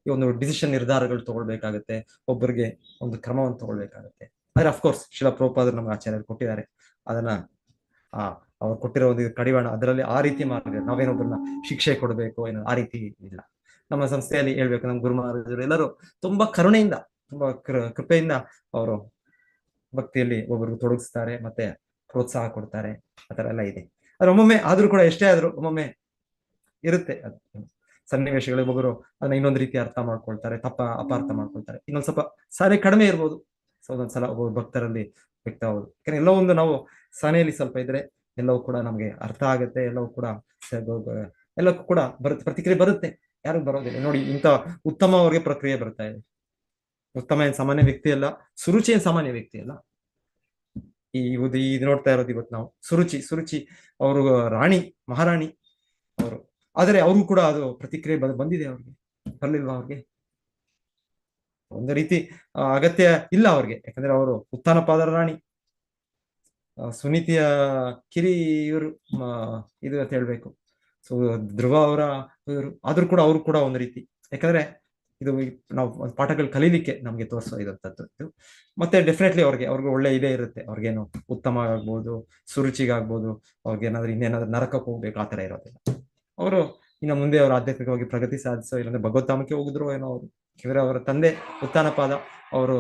ಈ ಒಂದು ಡಿಸಿಷನ್ ನಿರ್ಧಾರಗಳು ತಗೊಳ್ಬೇಕಾಗತ್ತೆ, ಒಬ್ಬರಿಗೆ ಒಂದು ಕ್ರಮವನ್ನು ತಗೊಳ್ಬೇಕಾಗತ್ತೆ. ಆದ್ರೆ ಅಫ್ಕೋರ್ಸ್ ಶಿಲಾ ಪ್ರಭುಪಾದರು ನಮ್ಗೆ ಆಚಾರ್ಯರು ಕೊಟ್ಟಿದ್ದಾರೆ, ಅದನ್ನ ಅವ್ರು ಕೊಟ್ಟಿರೋ ಒಂದು ಕಡಿವಾಣ, ಅದರಲ್ಲಿ ಆ ರೀತಿ ಮಾಡಿದ್ರೆ ನಾವೇನೊಬ್ಬರನ್ನ ಶಿಕ್ಷೆ ಕೊಡಬೇಕು ಏನೋ ಆ ರೀತಿ ಇಲ್ಲ. ನಮ್ಮ ಸಂಸ್ಥೆಯಲ್ಲಿ ಹೇಳ್ಬೇಕು, ನಮ್ಮ ಗುರು ಮಹಾರಾಜರು ಎಲ್ಲರೂ ತುಂಬಾ ಕರುಣೆಯಿಂದ, ತುಂಬಾ ಕೃಪೆಯಿಂದ ಅವರು ಭಕ್ತಿಯಲ್ಲಿ ಒಬ್ಬರು ತೊಡಗಿಸ್ತಾರೆ, ಮತ್ತೆ ಪ್ರೋತ್ಸಾಹ ಕೊಡ್ತಾರೆ, ಆ ತರ ಎಲ್ಲ ಇದೆ. ಆದ್ರೆ ಒಮ್ಮೊಮ್ಮೆ ಆದ್ರೂ ಕೂಡ ಎಷ್ಟೇ ಆದ್ರೂ ಒಮ್ಮೊಮ್ಮೆ ಇರುತ್ತೆ ಅದು ಸನ್ನಿವೇಶಗಳು, ಒಬ್ಬರು ಅದನ್ನ ಇನ್ನೊಂದು ರೀತಿ ಅರ್ಥ ಮಾಡ್ಕೊಳ್ತಾರೆ, ಅಪಾರ್ಥ ಮಾಡ್ಕೊಳ್ತಾರೆ, ಇನ್ನೊಂದ್ ಸ್ವಲ್ಪ ಸಾರಿ ಕಡಿಮೆ ಇರ್ಬೋದು. ಸೊ ಒಂದೊಂದ್ಸಲ ಒಬ್ಬರು ಭಕ್ತರಲ್ಲಿ ವ್ಯಕ್ತ ಆಗೋದು. ಯಾಕಂದ್ರೆ ಎಲ್ಲವೂ ಒಂದು ನಾವು ಸಹನೆಯಲ್ಲಿ ಸ್ವಲ್ಪ ಇದ್ರೆ ಎಲ್ಲವೂ ಕೂಡ ನಮ್ಗೆ ಅರ್ಥ ಆಗುತ್ತೆ, ಎಲ್ಲವೂ ಕೂಡ ಎಲ್ಲಕ್ಕೂ ಕೂಡ ಪ್ರತಿಕ್ರಿಯೆ ಬರುತ್ತೆ. ಯಾರಿಗೂ ಬರೋದಿಲ್ಲ ನೋಡಿ, ಇಂಥ ಉತ್ತಮ ಅವ್ರಿಗೆ ಪ್ರಕ್ರಿಯೆ ಬರ್ತಾ ಇದೆ. ಉತ್ತಮ ಏನ್ ಸಾಮಾನ್ಯ ವ್ಯಕ್ತಿ ಅಲ್ಲ, ಸುರುಚಿ ಏನ್ ಸಾಮಾನ್ಯ ವ್ಯಕ್ತಿ ಅಲ್ಲ. ಇದು ನೋಡ್ತಾ ಇರೋದು ಇವತ್ತು ನಾವು ಸುರುಚಿ ಅವರು ರಾಣಿ, ಮಹಾರಾಣಿ ಅವರು. ಆದರೆ ಅವ್ರಿಗೂ ಕೂಡ ಅದು ಪ್ರತಿಕ್ರಿಯೆ ಬಂದಿದೆ. ಅವ್ರಿಗೆ ಬರ್ಲಿಲ್ವಾ? ಅವ್ರಿಗೆ ಒಂದು ರೀತಿ ಅಗತ್ಯ ಇಲ್ಲ ಅವ್ರಿಗೆ, ಯಾಕಂದ್ರೆ ಅವರು ಉತ್ಥಾನಪಾದರ ರಾಣಿ, ಸುನೀತಿಯ ಕಿರಿ ಇವರು ಇದು ಅಂತ ಹೇಳ್ಬೇಕು. ಸೊ ಧ್ರುವ ಅವರ ಇವರು, ಆದ್ರೂ ಕೂಡ ಅವ್ರು ಕೂಡ ಒಂದು ರೀತಿ, ಯಾಕಂದ್ರೆ ಇದು ನಾವು ಪಾಠಗಳು ಕಲೀಲಿಕ್ಕೆ ನಮ್ಗೆ ತೋರಿಸೋ ಇದಂತದ್ದು. ಮತ್ತೆ ಡೆಫಿನೆಟ್ಲಿ ಅವ್ರಿಗೆ ಒಳ್ಳೆ ಇದೇ ಇರುತ್ತೆ. ಅವ್ರಿಗೇನು ಉತ್ತಮ ಆಗ್ಬೋದು, ಸುರುಚಿಗಾಗ್ಬೋದು, ಅವ್ರಿಗೆ ಏನಾದ್ರು ಇನ್ನೇನಾದ್ರು ನರಕಕ್ಕೆ ಹೋಗ್ಬೇಕು ಆ ತರ ಇರೋದಿಲ್ಲ. ಅವರು ಇನ್ನು ಮುಂದೆ ಅವರು ಆಧ್ಯಾತ್ಮಿಕವಾಗಿ ಪ್ರಗತಿ ಸಾಧಿಸೋ, ಇಲ್ಲಾಂದ್ರೆ ಭಗವತ್ತಾಮಕ್ಕೆ ಹೋಗಿದ್ರು ಏನೋ ಅವರು. ಯಾಕಂದ್ರೆ ಅವರ ತಂದೆ ಉತ್ಥಾನಪಾದ, ಅವರು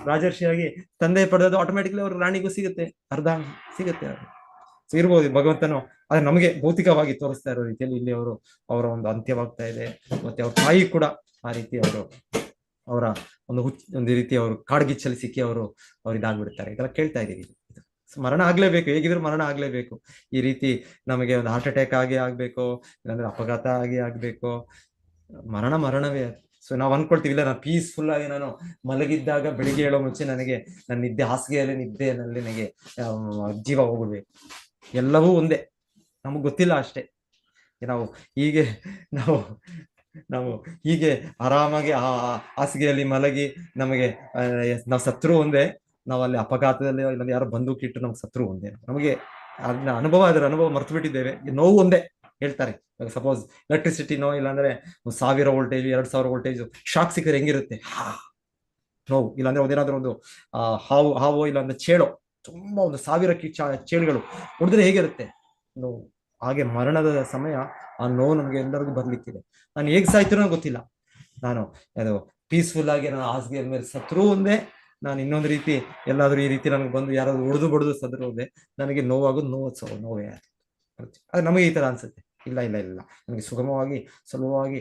ರಾಜರ್ಷಿಯಾಗಿ ತಂದೆ ಪಡೆದದ್ದು ಆಟೋಮ್ಯಾಟಿಕ್ಲಿ ಅವ್ರ ರಾಣಿಗೂ ಸಿಗುತ್ತೆ, ಅರ್ಧ ಸಿಗುತ್ತೆ. ಸೊ ಇರ್ಬೋದು ಭಗವಂತನು ಆದ್ರೆ ನಮಗೆ ಭೌತಿಕವಾಗಿ ತೋರಿಸ್ತಾ ಇರೋ ರೀತಿಯಲ್ಲಿ ಇಲ್ಲಿ ಅವರ ಒಂದು ಅಂತ್ಯವಾಗ್ತಾ ಇದೆ. ಮತ್ತೆ ಅವ್ರ ತಾಯಿ ಕೂಡ ಆ ರೀತಿ ಅವರ ಒಂದು ರೀತಿ ಅವರು ಕಾಡ್ಗಿಚ್ಚಲ್ಲಿ ಸಿಕ್ಕಿ ಅವರು ಇದಾಗ್ಬಿಡ್ತಾರೆ. ಇದೆಲ್ಲ ಕೇಳ್ತಾ ಇದೀವಿ. ಮರಣ ಆಗ್ಲೇಬೇಕು, ಹೇಗಿದ್ರು ಮರಣ ಆಗ್ಲೇಬೇಕು. ಈ ರೀತಿ ನಮಗೆ ಒಂದು ಹಾರ್ಟ್ ಅಟ್ಯಾಕ್ ಆಗ್ಬೇಕು, ಇಲ್ಲಾಂದ್ರೆ ಅಪಘಾತ ಆಗ್ಬೇಕು, ಮರಣವೇ. ಸೊ ನಾವ್ ಅನ್ಕೊಳ್ತೀವಿ, ಇಲ್ಲ ನಾನು ಪೀಸ್ಫುಲ್ ಆಗಿ ನಾನು ಮಲಗಿದ್ದಾಗ ಬೆಳಿಗ್ಗೆ ಹೇಳೋ ಮುಂಚೆ ನನಗೆ ನನ್ನ ಹಾಸಿಗೆಯಲ್ಲಿ ನಿದ್ದೆನಲ್ಲಿ ನನಗೆ ಜೀವ ಹೋಗ್ಬಿಡ್ಬೇಕು. ಎಲ್ಲವೂ ಒಂದೇ, ನಮಗ್ ಗೊತ್ತಿಲ್ಲ ಅಷ್ಟೇ. ನಾವು ಹೀಗೆ ಆರಾಮಾಗಿ ಆ ಹಾಸಿಗೆಯಲ್ಲಿ ಮಲಗಿ ನಮಗೆ ನಾವು ಸತ್ರು ಒಂದೇ, ನಾವು ಅಲ್ಲಿ ಅಪಘಾತದಲ್ಲಿ ಇಲ್ಲಾಂದ್ರೆ ಯಾರೋ ಬಂದೂಕಿಟ್ಟು ನಮ್ಗೆ ಸತ್ರು ಒಂದೇ. ನಮಗೆ ಅದರ ಅನುಭವ ಮರ್ತು ಬಿಟ್ಟಿದ್ದೇವೆ. ನೋವು ಒಂದೇ ಹೇಳ್ತಾರೆ. ಸಪೋಸ್ ಎಲೆಕ್ಟ್ರಿಸಿಟಿ ಇಲ್ಲಾಂದ್ರೆ 1000 ವೋಲ್ಟೇಜ್ 2000 ವೋಲ್ಟೇಜ್ ಶಾಕ್ ಸಿಕ್ಕರೆ ಹೆಂಗಿರುತ್ತೆ ನೋವು. ಇಲ್ಲಾಂದ್ರೆ ಒಂದೇನಾದ್ರೂ ಒಂದು ಹಾವು ಇಲ್ಲಾಂದ್ರೆ ಚೇಳೋ, ತುಂಬಾ ಒಂದು 1000 ಚೇಳುಗಳು ಹೊಡೆದ್ರೆ ಹೇಗಿರುತ್ತೆ ನೋವು. ಹಾಗೆ ಮರಣದ ಸಮಯ ಆ ನೋವು ನಮ್ಗೆ ಎಲ್ಲರಿಗೂ ಬರ್ಲಿಕ್ಕಿದೆ. ನಾನು ಹೇಗ್ ಸಾಯ್ತಿರೋ ಗೊತ್ತಿಲ್ಲ. ನಾನು ಅದು ಪೀಸ್ಫುಲ್ ಆಗಿ ನಾನು ಹಾಸಿಗೆ ಮೇಲೆ ಸತ್ರು ಒಂದೇ, ನಾನು ಇನ್ನೊಂದು ರೀತಿ ಎಲ್ಲಾದ್ರೂ ಈ ರೀತಿ ನನಗೆ ಬಂದು ಯಾರಾದ್ರೂ ಬಡ್ದು ಸದ್ರು ಒಂದೇ, ನನಗೆ ನೋವಾಗೋದು ನೋವೇ. ಅದು ನಮಗೆ ಈ ತರ ಅನ್ಸುತ್ತೆ. ಇಲ್ಲ ನನಗೆ ಸುಲಭವಾಗಿ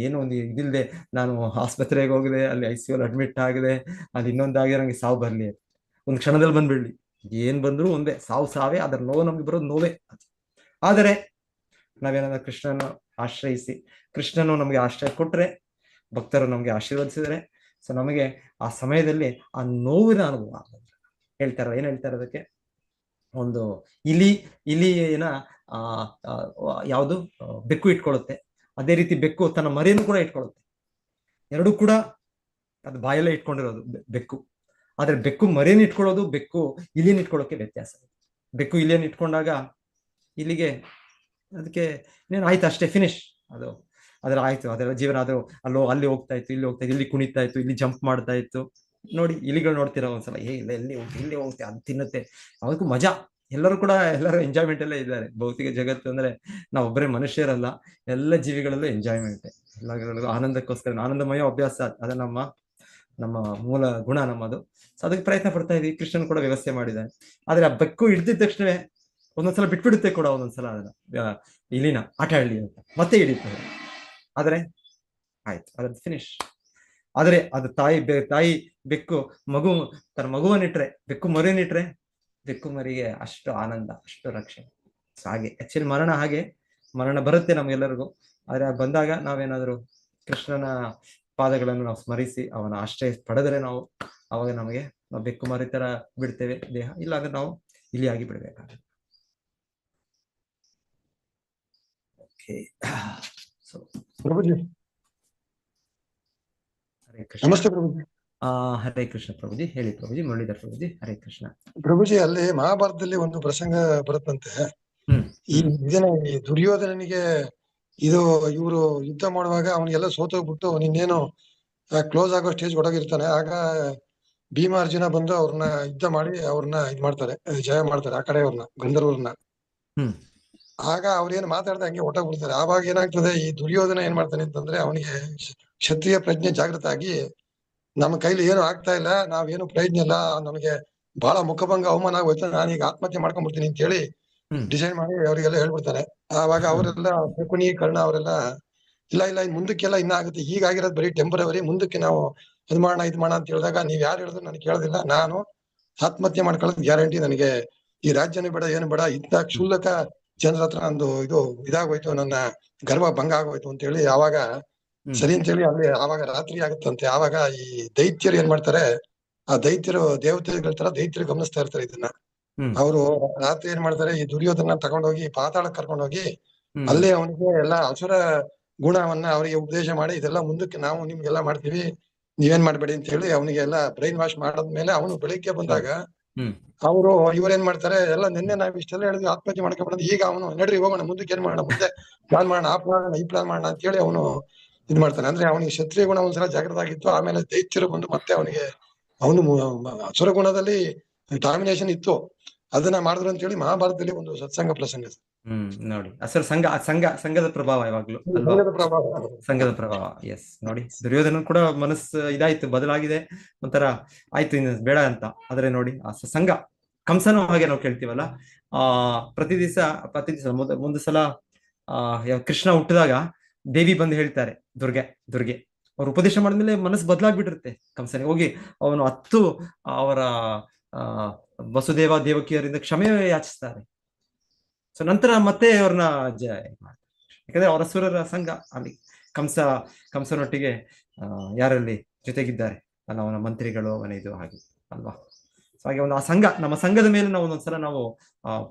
ಏನೋ ಒಂದು ಇದಿಲ್ಲದೆ ನಾನು ಆಸ್ಪತ್ರೆಗೆ ಹೋಗಿದೆ, ಅಲ್ಲಿ ICU ಅಡ್ಮಿಟ್ ಆಗಿದೆ, ಅಲ್ಲಿ ಇನ್ನೊಂದಾಗಿ ನನಗೆ ಸಾವು ಬರ್ಲಿ, ಒಂದು ಕ್ಷಣದಲ್ಲಿ ಬಂದ್ಬಿಡ್ಲಿ, ಏನ್ ಬಂದ್ರು ಒಂದೇ, ಸಾವೇ. ಅದರ ನೋವು ನಮ್ಗೆ ಬರೋದು ನೋವೇ. ಆದರೆ ನಾವೇನಾದ್ರೂ ಕೃಷ್ಣನ ಆಶ್ರಯಿಸಿ, ಕೃಷ್ಣನು ನಮ್ಗೆ ಆಶ್ರಯ ಕೊಟ್ರೆ, ಭಕ್ತರು ನಮ್ಗೆ ಆಶೀರ್ವದಿಸಿದರೆ, ಸೊ ನಮಗೆ ಆ ಸಮಯದಲ್ಲಿ ಆ ನೋವಿನ ಅನುಭವ ಏನ್ ಹೇಳ್ತಾರೆ ಅದಕ್ಕೆ, ಒಂದು ಇಲಿನ ಯಾವುದು ಬೆಕ್ಕು ಇಟ್ಕೊಳ್ಳುತ್ತೆ, ಅದೇ ರೀತಿ ಬೆಕ್ಕು ತನ್ನ ಮರಿಯನ್ನು ಕೂಡ ಇಟ್ಕೊಳ್ಳುತ್ತೆ. ಎರಡೂ ಕೂಡ ಅದು ಬಾಯಲ್ಲೇ ಇಟ್ಕೊಂಡಿರೋದು ಬೆಕ್ಕು. ಆದ್ರೆ ಬೆಕ್ಕು ಮರಿಯನ್ನು ಇಟ್ಕೊಳ್ಳೋದು, ಬೆಕ್ಕು ಇಲಿಯನ್ನು ಇಟ್ಕೊಳ್ಳೋಕೆ ವ್ಯತ್ಯಾಸ. ಬೆಕ್ಕು ಇಲಿಯನ್ನು ಇಟ್ಕೊಂಡಾಗ ಇಲ್ಲಿಗೆ ಅದಕ್ಕೆ ಇನ್ನೇನು ಆಯ್ತು, ಅಷ್ಟೇ, ಫಿನಿಶ್. ಅದರ ಆಯ್ತು, ಅದರ ಜೀವನ ಆದ್ರೂ ಅಲ್ಲಿ ಹೋಗ್ತಾ ಇತ್ತು, ಇಲ್ಲಿ ಕುಣಿತಾ ಇತ್ತು, ಇಲ್ಲಿ ಜಂಪ್ ಮಾಡ್ತಾ ಇತ್ತು. ನೋಡಿ ಇಲಿಗಳು ನೋಡ್ತೀರಾ ಒಂದ್ಸಲ, ಇಲ್ಲಿ ಹೋಗುತ್ತೆ, ಅದು ತಿನ್ನುತ್ತೆ, ಅದಕ್ಕೂ ಮಜಾ. ಎಲ್ಲರೂ ಎಂಜಾಯ್ಮೆಂಟ್ ಅಲ್ಲೇ ಇದ್ದಾರೆ. ಭೌತಿಕ ಜಗತ್ತು ಅಂದ್ರೆ ನಾವೊಬ್ಬರೇ ಮನುಷ್ಯರಲ್ಲ, ಎಲ್ಲ ಜೀವಿಗಳಲ್ಲೂ ಎಂಜಾಯ್ಮೆಂಟ್, ಎಲ್ಲಗಳಿಗೂ ಆನಂದಕ್ಕೋಸ್ಕರ, ಆನಂದಮಯ ಅಭ್ಯಾಸ, ಅದ ನಮ್ಮ ಮೂಲ ಗುಣ ನಮ್ಮದು. ಸೊ ಅದಕ್ಕೆ ಪ್ರಯತ್ನ ಪಡ್ತಾ ಇದೀವಿ. ಕೃಷ್ಣನ್ ಕೂಡ ವ್ಯವಸ್ಥೆ ಮಾಡಿದ್ದಾನೆ. ಆದ್ರೆ ಆ ಬೆಕ್ಕು ಹಿಡಿದಿದ ತಕ್ಷಣವೇ ಒಂದೊಂದ್ಸಲ ಬಿಟ್ಬಿಡುತ್ತೆ ಕೂಡ, ಒಂದೊಂದ್ಸಲ ಅದನ್ನ ಇಲಿನ ಆಟ ಆಡ್ಲಿ ಅಂತ ಮತ್ತೆ ಹಿಡಿತಾರೆ. ಆದ್ರೆ ಆಯ್ತು, ಅದನ್ನ ಫಿನಿಶ್. ಆದ್ರೆ ಅದು ತಾಯಿ ಬೆಕ್ಕು ತನ್ನ ಮಗುವನ್ನಿಟ್ರೆ, ಬೆಕ್ಕು ಮರಿಯನ್ನಿಟ್ರೆ, ಬೆಕ್ಕು ಮರಿಗೆ ಅಷ್ಟು ಆನಂದ, ಅಷ್ಟು ರಕ್ಷಣೆ. ಹಾಗೆ ಆಕ್ಚುಲಿ ಮರಣ ಬರುತ್ತೆ ನಮ್ಗೆಲ್ಲರಿಗೂ. ಆದ್ರೆ ಬಂದಾಗ ನಾವೇನಾದ್ರು ಕೃಷ್ಣನ ಪಾದಗಳನ್ನು ನಾವು ಸ್ಮರಿಸಿ ಅವನ ಆಶ್ರಯ ಪಡೆದರೆ ಅವಾಗ ನಾವು ಬೆಕ್ಕು ಮರಿ ತರ ಬಿಡ್ತೇವೆ ದೇಹ, ಇಲ್ಲ ಅಂದ್ರೆ ನಾವು ಇಲಿಯಾಗಿ ಬಿಡ್ಬೇಕಾಗುತ್ತೆ. ಪ್ರಭುಜಿ ಹರೇ ಕೃಷ್ಣ. ನಮಸ್ತೆ ಪ್ರಭುಜಿ. ಹರೇ ಕೃಷ್ಣ ಪ್ರಭುಜಿ. ಹೇಳಿ ಪ್ರಭುಜಿ. ಮುರಳೀಧರ್ ಪ್ರಭುಜಿ. ಹರೇ ಕೃಷ್ಣ. ಪ್ರಭುಜಿ, ಅಲ್ಲಿ ಮಹಾಭಾರತದಲ್ಲಿ ಒಂದು ಪ್ರಸಂಗ ಬರುತ್ತಂತೆ. ಈ ಈ ದುರ್ಯೋಧನನಿಗೆ ಇದು ಇವರು ಯುದ್ಧ ಮಾಡುವಾಗ ಅವನಿಗೆಲ್ಲ ಸೋತೋಗ್ಬಿಟ್ಟು ನಿನ್ನೇನು ಕ್ಲೋಸ್ ಆಗೋ ಸ್ಟೇಜ್ ಹೊಡೋಗಿರ್ತಾನೆ. ಆಗ ಭೀಮಾರ್ಜುನ ಬಂದು ಅವ್ರನ್ನ ಯುದ್ಧ ಮಾಡಿ ಅವ್ರನ್ನ ಇದ್ ಮಾಡ್ತಾರೆ, ಜಯ ಮಾಡ್ತಾರೆ ಆ ಕಡೆ ಅವ್ರನ್ನ ಗಂಧರ್ವ್ರನ್ನ. ಆಗ ಅವ್ರೇನ್ ಮಾತಾಡ್ದೆ ಹಂಗೆ ಹೊಟ್ಟೋಗ್ಬಿಡ್ತಾರೆ. ಆವಾಗ ಏನಾಗ್ತದೆ, ಈ ದುರ್ಯೋಧನ ಏನ್ ಮಾಡ್ತಾನೆ ಅಂತಂದ್ರೆ ಅವನಿಗೆ ಕ್ಷತ್ರಿಯ ಪ್ರಜ್ಞೆ ಜಾಗೃತ ಆಗಿ ನಮ್ಮ ಕೈಲಿ ಏನು ಆಗ್ತಾ ಇಲ್ಲ, ನಾವೇನು ಪ್ರಯೋಜನ ಇಲ್ಲ, ನಮಗೆ ಬಹಳ ಮುಖಭಂಗ ಅವಮಾನ ಆಗೋಯ್ತು, ನಾನೀಗ ಆತ್ಮಹತ್ಯೆ ಮಾಡ್ಕೊಂಡ್ಬಿಡ್ತೀನಿ ಅಂತ ಹೇಳಿ ಡಿಸೈಡ್ ಮಾಡಿ ಅವರಿಗೆಲ್ಲ ಹೇಳ್ಬಿಡ್ತಾನೆ. ಆವಾಗ ಅವರೆಲ್ಲ ಶಕುನಿ ಕರ್ಣ ಅವರೆಲ್ಲ ಇಲ್ಲ ಇನ್ ಮುಂದಕ್ಕೆಲ್ಲ ಇನ್ನ ಆಗುತ್ತೆ, ಹೀಗಾಗಿರೋದು ಬರೀ ಟೆಂಪರವರಿ, ಮುಂದಕ್ಕೆ ನಾವು ಇದ್ ಮಾಡೋಣ ಅಂತ ಹೇಳಿದಾಗ ನೀವ್ ಯಾರು ಹೇಳಿದ್ರು ನನಗೆ ಕೇಳೋದಿಲ್ಲ, ನಾನು ಆತ್ಮಹತ್ಯೆ ಮಾಡ್ಕೊಳ್ಳೋದು ಗ್ಯಾರಂಟಿ, ನನಗೆ ಈ ರಾಜ್ಯನೂ ಬೇಡ ಏನು ಬೇಡ, ಇಂಥ ಕ್ಷುಲ್ಲಕ ಜನರ ಹತ್ರ ನಂದು ಇದಾಗೋಯ್ತು, ನನ್ನ ಗರ್ವ ಭಂಗ ಆಗೋಯ್ತು ಅಂತ ಹೇಳಿ ಆವಾಗ ಸರಿ ಅಂತ ಹೇಳಿ ಅಲ್ಲಿ ಆವಾಗ ರಾತ್ರಿ ಆಗುತ್ತಂತೆ. ಆವಾಗ ಈ ದೈತ್ಯರು ಏನ್ ಮಾಡ್ತಾರೆ, ಆ ದೈತ್ಯರು ದೇವತೆಗಳ ತರ ದೈತ್ಯರು ಗಮನಿಸ್ತಾ ಇರ್ತಾರೆ ಇದನ್ನ. ಅವರು ರಾತ್ರಿ ಏನ್ ಮಾಡ್ತಾರೆ, ಈ ದುರ್ಯೋಧನ ತಗೊಂಡೋಗಿ ಪಾತಾಳಕ್ಕೆ ಕರ್ಕೊಂಡೋಗಿ ಅಲ್ಲೇ ಅವನಿಗೆ ಎಲ್ಲಾ ಅಸುರ ಗುಣವನ್ನ ಅವರಿಗೆ ಉಪದೇಶ ಮಾಡಿ, ಇದೆಲ್ಲ ಮುಂದಕ್ಕೆ ನಾವು ನಿಮ್ಗೆಲ್ಲ ಮಾಡ್ತೀವಿ, ನೀವೇನ್ ಮಾಡ್ಬೇಡಿ ಅಂತ ಹೇಳಿ ಅವನಿಗೆ ಎಲ್ಲ ಬ್ರೈನ್ ವಾಶ್ ಮಾಡಾದ್ಮೇಲೆ ಅವನು ಬೆಳಿಗ್ಗೆ ಬಂದಾಗ ಅವರು ಇವ್ರೇನ್ ಮಾಡ್ತಾರೆ, ಎಲ್ಲ ನಿನ್ನೆ ನಾವ್ ಇಷ್ಟೆಲ್ಲ ಹೇಳಿದ್ವಿ ಆತ್ಮಹತ್ಯೆ ಮಾಡ್ಕೊಂಡ್ಬಂದ್, ಈಗ ಅವನು ನಡ್ರಿ ಹೋಗೋಣ ಮುಂದಕ್ಕೆ ಏನ್ ಮಾಡೋಣ, ಮುಂದೆ ಪ್ಲಾನ್ ಮಾಡೋಣ, ಆ ಪ್ಲಾನ್ ಈ ಪ್ಲಾನ್ ಮಾಡೋಣ ಅಂತ ಹೇಳಿ ಅವನು ಇದ್ ಮಾಡ್ತಾನೆ. ಅಂದ್ರೆ ಅವನಿಗೆ ಕ್ಷತ್ರಿಯ ಗುಣ ಒಂದ್ಸಲ ಜಾಗೃತ ಆಗಿತ್ತು, ಆಮೇಲೆ ದೈತ್ಯರು ಬಂದು ಮತ್ತೆ ಅವನಿಗೆ ಅವನು ಅಸುರ ಗುಣದಲ್ಲಿ ಡಾಮಿನೇಷನ್ ಇತ್ತು, ಅದನ್ನ ಮಾಡಿದ್ರು ಅಂತ ಹೇಳಿ ಮಹಾಭಾರತದಲ್ಲಿ ಒಂದು ಸತ್ಸಂಗ ಪ್ರಸಂಗ. ನೋಡಿ ಅಸರ್ ಸಂಘದ ಪ್ರಭಾವ ಯಾವಾಗ್ಲೂ ಅಲ್ವಾ, ಸಂಘದ ಪ್ರಭಾವ. ಎಸ್ ನೋಡಿ, ದುರ್ಯೋಧನ ಕೂಡ ಮನಸ್ಸು ಇದಾಯ್ತು, ಬದಲಾಗಿದೆ, ಒಂಥರ ಆಯ್ತು ಇನ್ನು ಬೇಡ ಅಂತ. ಆದ್ರೆ ನೋಡಿ ಆ ಸಂಘ, ಕಂಸನೂ ಹಾಗೆ ನಾವು ಕೇಳ್ತೀವಲ್ಲ, ಪ್ರತಿ ದಿವಸ ಮುಂದೆ ಸಲ ಕೃಷ್ಣ ಹುಟ್ಟಿದಾಗ ದೇವಿ ಬಂದು ಹೇಳ್ತಾರೆ, ದುರ್ಗೆ ಅವ್ರು ಉಪದೇಶ ಮಾಡಿದ್ಮೇಲೆ ಮನಸ್ಸು ಬದಲಾಗ್ಬಿಟ್ಟಿರುತ್ತೆ ಕಂಸನಿಗೆ. ಹೋಗಿ ಅವನು ಅವರ ವಸುದೇವ ದೇವಕಿಯರಿಂದ ಕ್ಷಮೆ ಯಾಚಿಸ್ತಾರೆ. ಸೊ ನಂತರ ಮತ್ತೆ ಅವ್ರನ್ನ ಮಾಡ್ತಾರೆ, ಯಾಕಂದ್ರೆ ಅವರ ಅಸುರರ ಸಂಘ ಅಲ್ಲಿ ಕಂಸನೊಟ್ಟಿಗೆ ಯಾರಲ್ಲಿ ಜೊತೆಗಿದ್ದಾರೆ ಅಲ್ಲ, ಅವನ ಮಂತ್ರಿಗಳು, ಅವನ ಇದು ಹಾಗೆ ಅಲ್ವಾ. ಸೊ ಹಾಗೆ ಒಂದು ಆ ಸಂಘ, ನಮ್ಮ ಸಂಘದ ಮೇಲೆ ನಾವು ಒಂದೊಂದ್ಸಲ ನಾವು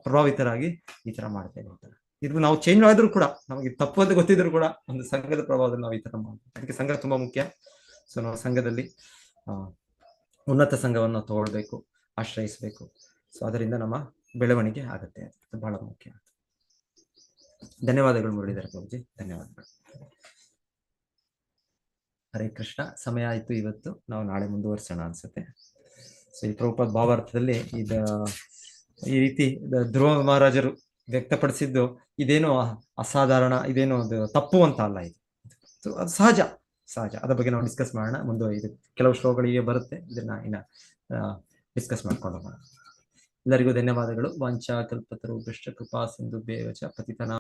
ಪ್ರಭಾವಿತರಾಗಿ ಈ ತರ ಮಾಡ್ತೇವೆ ಅಂತ. ಇದು ನಾವು ಚೇಂಜ್ ಆದ್ರೂ ಕೂಡ, ನಮಗೆ ತಪ್ಪು ಅಂತ ಗೊತ್ತಿದ್ರು ಕೂಡ ಒಂದು ಸಂಘದ ಪ್ರಭಾವದಲ್ಲಿ ನಾವು ಈ ತರ ಮಾಡ್ತೀವಿ. ಅದಕ್ಕೆ ಸಂಘ ತುಂಬಾ ಮುಖ್ಯ. ಸೊ ನಾವು ಸಂಘದಲ್ಲಿ ಉನ್ನತ ಸಂಘವನ್ನು ತಗೊಳ್ಬೇಕು, ಆಶ್ರಯಿಸಬೇಕು. ಸೊ ಅದರಿಂದ ನಮ್ಮ ಬೆಳವಣಿಗೆ ಆಗುತ್ತೆ, ಅದು ಬಹಳ ಮುಖ್ಯ. ಧನ್ಯವಾದಗಳು ಮುರಳೀಧರ ಪ್ರಭುಜಿ, ಧನ್ಯವಾದಗಳು. ಹರೇ ಕೃಷ್ಣ. ಸಮಯ ಆಯ್ತು, ಇವತ್ತು ನಾವು ನಾಳೆ ಮುಂದುವರ್ಸೋಣ ಅನ್ಸುತ್ತೆ. ಸೊ ಈ ಪ್ರಭುಪಾದ ಭಾವಾರ್ಥದಲ್ಲಿ ಈ ರೀತಿ ಧ್ರುವ ಮಹಾರಾಜರು ವ್ಯಕ್ತಪಡಿಸಿದ್ದು ಇದೇನೋ ಅಸಾಧಾರಣ, ಇದೇನೋ ಅದು ತಪ್ಪು ಅಂತ ಅಲ್ಲ, ಇದು ಅದು ಸಹಜ. ಅದ್ರ ಬಗ್ಗೆ ನಾವು ಡಿಸ್ಕಸ್ ಮಾಡೋಣ ಮುಂದೆ. ಇದು ಕೆಲವು ಶ್ಲೋಕಗಳಿಗೆ ಬರುತ್ತೆ, ಇದನ್ನ ಇನ್ನ ಡಿಸ್ಕಸ್ ಮಾಡ್ಕೊಂಡು ಹೋಗೋಣ. ಎಲ್ಲರಿಗೂ ಧನ್ಯವಾದಗಳು. ವಾಂಛಾ ಕಲ್ಪತರು ಭ್ರಷ್ಟ ಕೃಪಾ ಸಿಂಧುಭ್ಯೇವ ಚ ಪತಿತನಾಂ